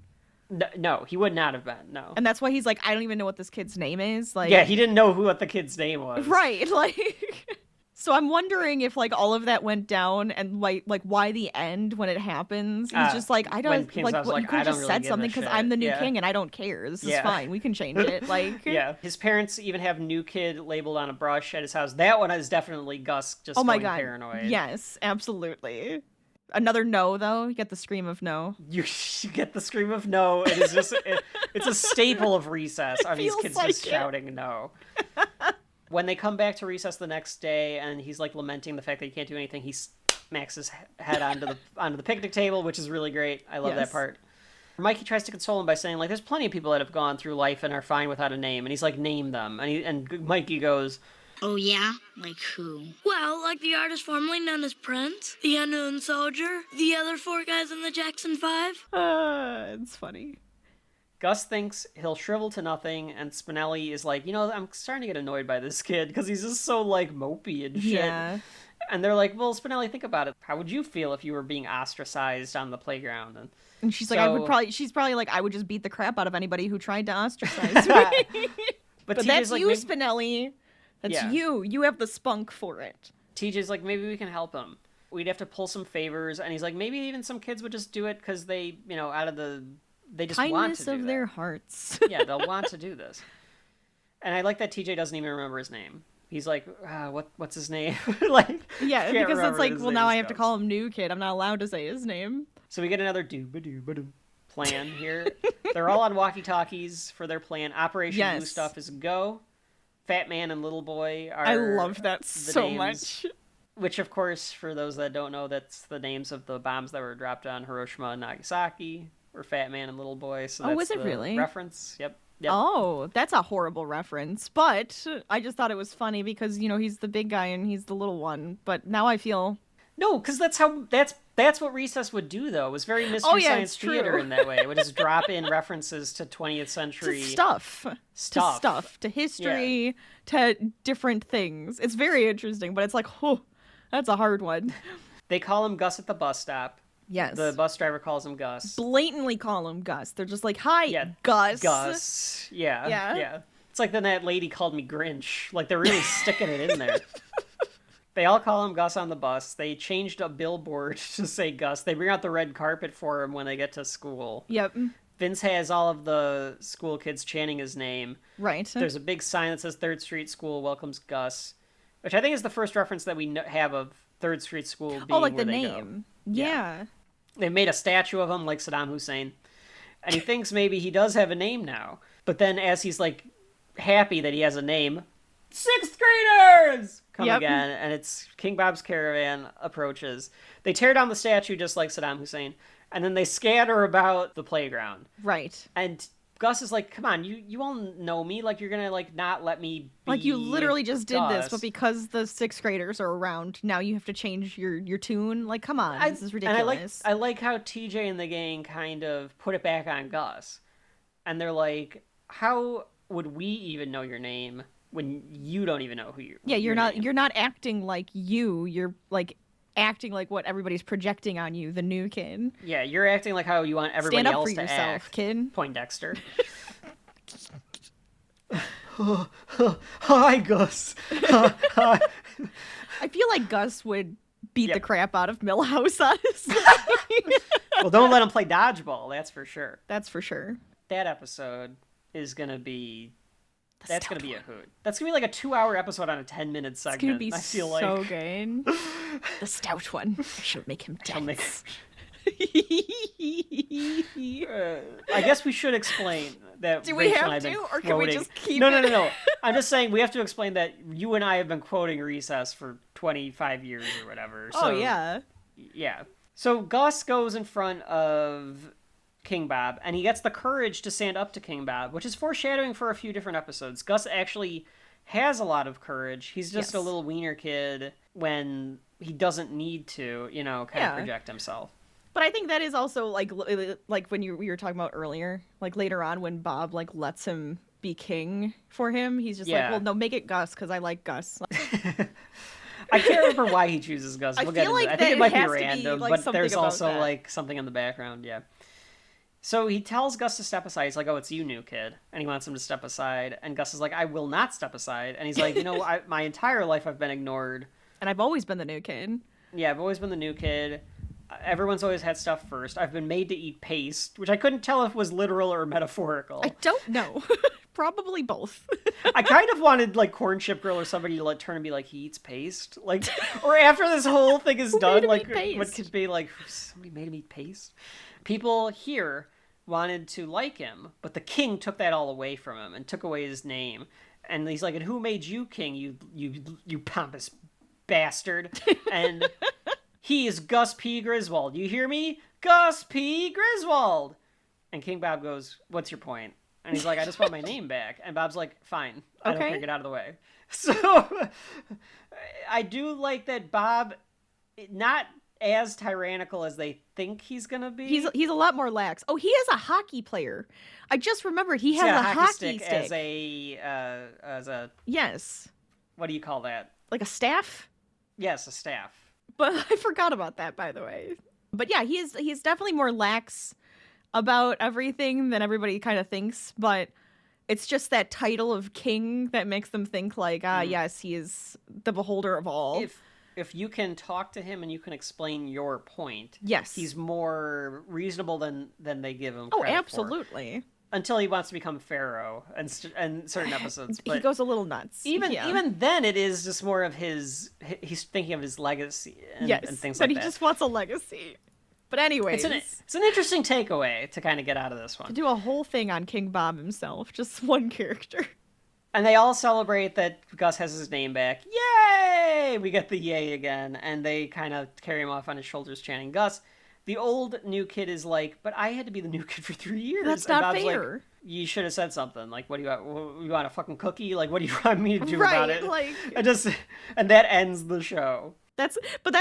No, he would not have been. No. And that's why he's like, I don't even know what this kid's name is. Like, yeah, he didn't know what the kid's name was. Right. Like, so I'm wondering if like all of that went down and like why the end when it happens. He's just like, I don't like what you could have just said something because I'm the new king and I don't care. This is fine. We can change it. Like, yeah, his parents even have new kid labeled on a brush at his house. That one is definitely Gus just going paranoid. Yes, absolutely. Another no, though. You get the scream of no. You get the scream of no. It is just it's a staple of recess. Are these kids like just shouting no? When they come back to recess the next day, and he's like lamenting the fact that he can't do anything, he smacks his head onto the picnic table, which is really great. I love that part. Mikey tries to console him by saying like, "There's plenty of people that have gone through life and are fine without a name," and he's like, "Name them." And Mikey goes, "Oh yeah? Like who?" "Well, like the artist formerly known as Prince, the Unknown Soldier, the other 4 guys in the Jackson 5. It's funny. Gus thinks he'll shrivel to nothing, and Spinelli is like, I'm starting to get annoyed by this kid, because he's just so, like, mopey and shit. Yeah. And they're like, well, Spinelli, think about it. How would you feel if you were being ostracized on the playground? And she's like, she's probably like, I would just beat the crap out of anybody who tried to ostracize me. But that's like, you, Spinelli. That's you. You have the spunk for it. TJ's like, maybe we can help him. We'd have to pull some favors. And he's like, maybe even some kids would just do it because they, they just want to do of that. Their hearts. Yeah, they'll want to do this. And I like that TJ doesn't even remember his name. He's like, what's his name? Like, yeah, because it's like, well, now I have to stuff. call him New Kid. I'm not allowed to say his name. So we get another doo-ba-doo-ba-doo plan here. They're all on walkie-talkies for their plan. Operation Blue Stuff is go. Fat Man and Little Boy are I love that so names, much. Which, of course, for those that don't know, that's the names of the bombs that were dropped on Hiroshima and Nagasaki, were Fat Man and Little Boy. So that's was it the really? reference. Yep. Oh, that's a horrible reference. But I just thought it was funny because, he's the big guy and he's the little one. But now I feel... No, because that's what Recess would do, though. It was very Mystery Science Theater in that way. It would just drop in references to 20th century... To stuff. To history. To different things. It's very interesting, but it's like, that's a hard one. They call him Gus at the bus stop. Yes. The bus driver calls him Gus. Blatantly call him Gus. They're just like, hi, Gus. Gus. Yeah. It's like then that lady called me Grinch. Like, they're really sticking it in there. They all call him Gus on the bus. They changed a billboard to say Gus. They bring out the red carpet for him when they get to school. Yep. Vince has all of the school kids chanting his name. Right. There's a big sign that says 3rd Street School welcomes Gus, which I think is the first reference that we have of 3rd Street School being like where the they name. Go. Yeah. They made a statue of him like Saddam Hussein. And he thinks maybe he does have a name now. But then as he's like happy that he has a name, 6th graders come again, and it's King Bob's Caravan approaches. They tear down the statue just like Saddam Hussein, and then they scatter about the playground. Right. And Gus is like, come on, you all know me, like you're gonna like not let me be like you literally just did Gus. this, but because the 6th graders are around, now you have to change your tune. Like, come on, this is ridiculous. And I like how TJ and the gang kind of put it back on Gus. And they're like, how would we even know your name when you don't even know who you are? Yeah, you're not acting like you're like acting like what everybody's projecting on you, the new kid. Yeah, you're acting like how you want everybody Stand up else for to yourself, act. kid. Poindexter. Hi, Gus. Hi. I feel like Gus would beat the crap out of Milhouse, honestly. Well, don't let him play dodgeball, that's for sure. That's for sure. That episode is going to be... That's going to be a hoot. That's going to be like a 2-hour episode on a 10-minute segment. It's going to be I feel so like. good. The stout one. I should make him dance. I guess we should explain that. Do we Rachel have and I have to, been or can we quoting... just keep No. I'm just saying we have to explain that you and I have been quoting Recess for 25 years or whatever. So, yeah. Yeah. So Gus goes in front of King Bob, and he gets the courage to stand up to King Bob, which is foreshadowing for a few different episodes. Gus actually has a lot of courage. He's just a little wiener kid when he doesn't need to, kind of project himself. But I think that is also like when we were talking about earlier, like later on when Bob like lets him be king for him, he's just like, well, no, make it Gus because I like Gus. I can't remember why he chooses Gus. We'll get into it. I think it might be random, but there's also like something in the background. Yeah. So he tells Gus to step aside. He's like, oh, it's you, new kid. And he wants him to step aside. And Gus is like, I will not step aside. And he's like, my entire life I've been ignored. And I've always been the new kid. Yeah, I've always been the new kid. Everyone's always had stuff first. I've been made to eat paste, which I couldn't tell if was literal or metaphorical. I don't know. Probably both. I kind of wanted like Corn Chip Girl or somebody to like turn and be like, he eats paste, like, or after this whole thing is done, like, what could be like, somebody made him eat paste. People here wanted to like him, but the king took that all away from him and took away his name. And he's like, and who made you king, you pompous bastard? And he is Gus P. Griswold. You hear me? Gus P. Griswold. And King Bob goes, what's your point? And he's like, I just want my name back. And Bob's like, fine. I don't care. Get out of the way. So I do like that Bob, not as tyrannical as they think he's going to be. He's a lot more lax. Oh, he is a hockey player. I just remembered he has a hockey stick. As a... Yes. What do you call that? Like a staff? Yes, a staff. But I forgot about that, by the way. But yeah, he's definitely more lax about everything than everybody kind of thinks. But it's just that title of king that makes them think like, yes, he is the beholder of all. If you can talk to him and you can explain your point, yes, he's more reasonable than they give him credit for. Absolutely. Until he wants to become pharaoh and certain episodes. But he goes a little nuts. Even then, it is just more of he's thinking of his legacy and things like that. But he just wants a legacy. But anyways. It's an interesting takeaway to kind of get out of this one. To do a whole thing on King Bob himself, just one character. And they all celebrate that Gus has his name back. Yay! We get the yay again. And they kind of carry him off on his shoulders chanting, Gus. The old new kid is like, but I had to be the new kid for 3 years. That's not fair. Like, you should have said something. Like, what do you want? You want a fucking cookie? Like, what do you want me to do about it? Like... And that ends the show. That's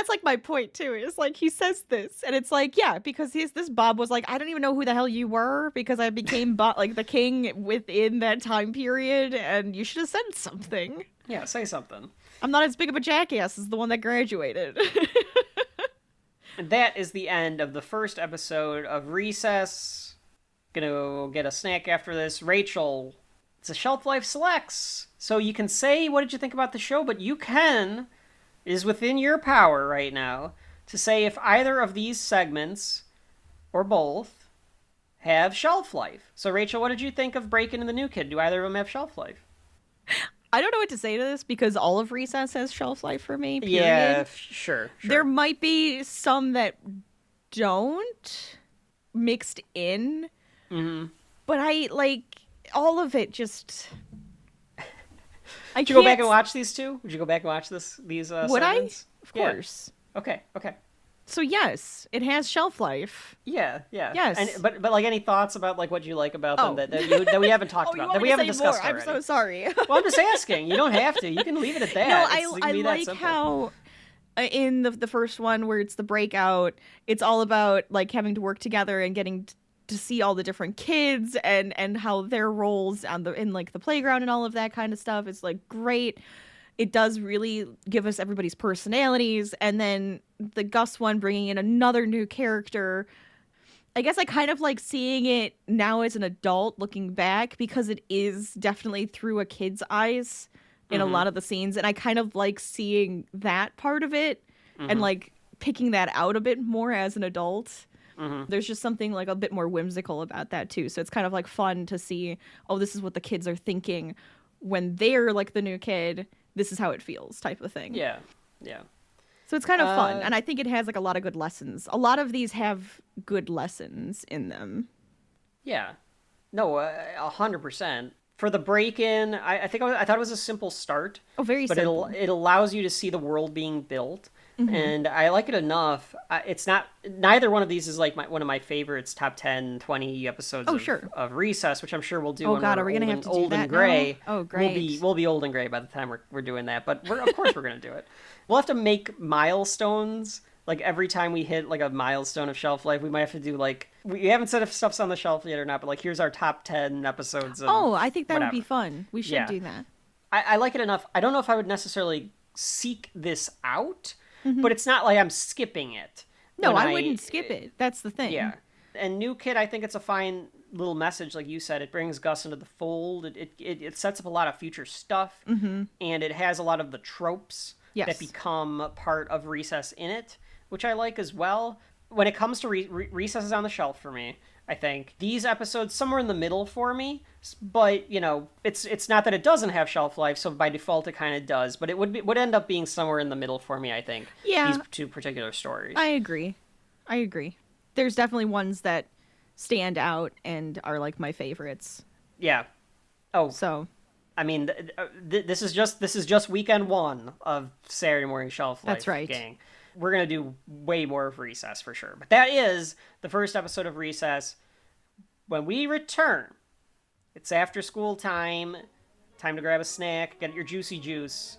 like my point too. Is like he says this, and it's like, yeah, because this Bob was like, I don't even know who the hell you were because I became like the king within that time period, and you should have said something. Yeah, say something. I'm not as big of a jackass as the one that graduated. And that is the end of the first episode of Recess. Gonna go get a snack after this. Rachel, it's a Shelf Life Selects. So you can say, what did you think about the show? But you can, it is within your power right now, to say if either of these segments, or both, have shelf life. So Rachel, what did you think of Breakin' and the New Kid? Do either of them have shelf life? I don't know what to say to this because all of Recess has shelf life for me, period. Yeah, sure. There might be some that don't mixed in, but I like all of it just... Would you go back and watch these two? Would you go back and watch these Would segments? I? Of course. Okay. So yes, it has shelf life. Yeah. Yes. And, but like any thoughts about like what you like about them that we haven't talked about, that we haven't discussed already? I'm so sorry. Well, I'm just asking. You don't have to. You can leave it at that. No, I like how in the first one where it's the breakout, it's all about like having to work together and getting to see all the different kids and how their roles in like the playground and all of that kind of stuff is like great. It does really give us everybody's personalities. And then the Gus one bringing in another new character. I guess I kind of like seeing it now as an adult looking back because it is definitely through a kid's eyes in a lot of the scenes. And I kind of like seeing that part of it and like picking that out a bit more as an adult. There's just something like a bit more whimsical about that too. So it's kind of like fun to see, oh, this is what the kids are thinking when they're like the new kid. This is how it feels type of thing. Yeah. So it's kind of fun. And I think it has like a lot of good lessons. A lot of these have good lessons in them. Yeah. No, 100%. For the break-in, I thought it was a simple start. Oh, very simple. But it allows you to see the world being built. And I like it enough. It's not, neither one of these is like one of my favorites, top 10, 20 episodes of Recess, which I'm sure we'll do. Oh God, are we going to have to do old that and gray? Now? Oh, great. We'll be old and gray by the time we're doing that. But of course we're going to do it. We'll have to make milestones. Like every time we hit like a milestone of shelf life, we might have to do like, we haven't said if stuff's on the shelf yet or not, but like here's our top 10 episodes. Oh, I think that would be fun. We should do that. I like it enough. I don't know if I would necessarily seek this out. But it's not like I'm skipping it. No, I wouldn't skip it. That's the thing. Yeah. And New Kid, I think it's a fine little message, like you said. It brings Gus into the fold. It sets up a lot of future stuff. And it has a lot of the tropes that become part of Recess in it, which I like as well. When it comes to Recess is on the shelf for me, I think. These episodes, somewhere in the middle for me. But, you know, it's not that it doesn't have shelf life, so by default it kind of does. But it would end up being somewhere in the middle for me, I think. Yeah. These two particular stories. I agree. There's definitely ones that stand out and are like my favorites. Yeah. Oh. So. I mean, this is just weekend one of Saturday Morning Shelf Life. That's right. Gang. We're going to do way more of Recess for sure. But that is the first episode of Recess. When we return, it's after school time to grab a snack, get your juicy juice,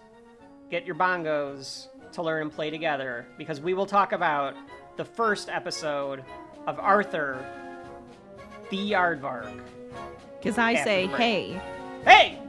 get your bongos to learn and play together, because we will talk about the first episode of Arthur the Aardvark. Because I say, hey. Hey!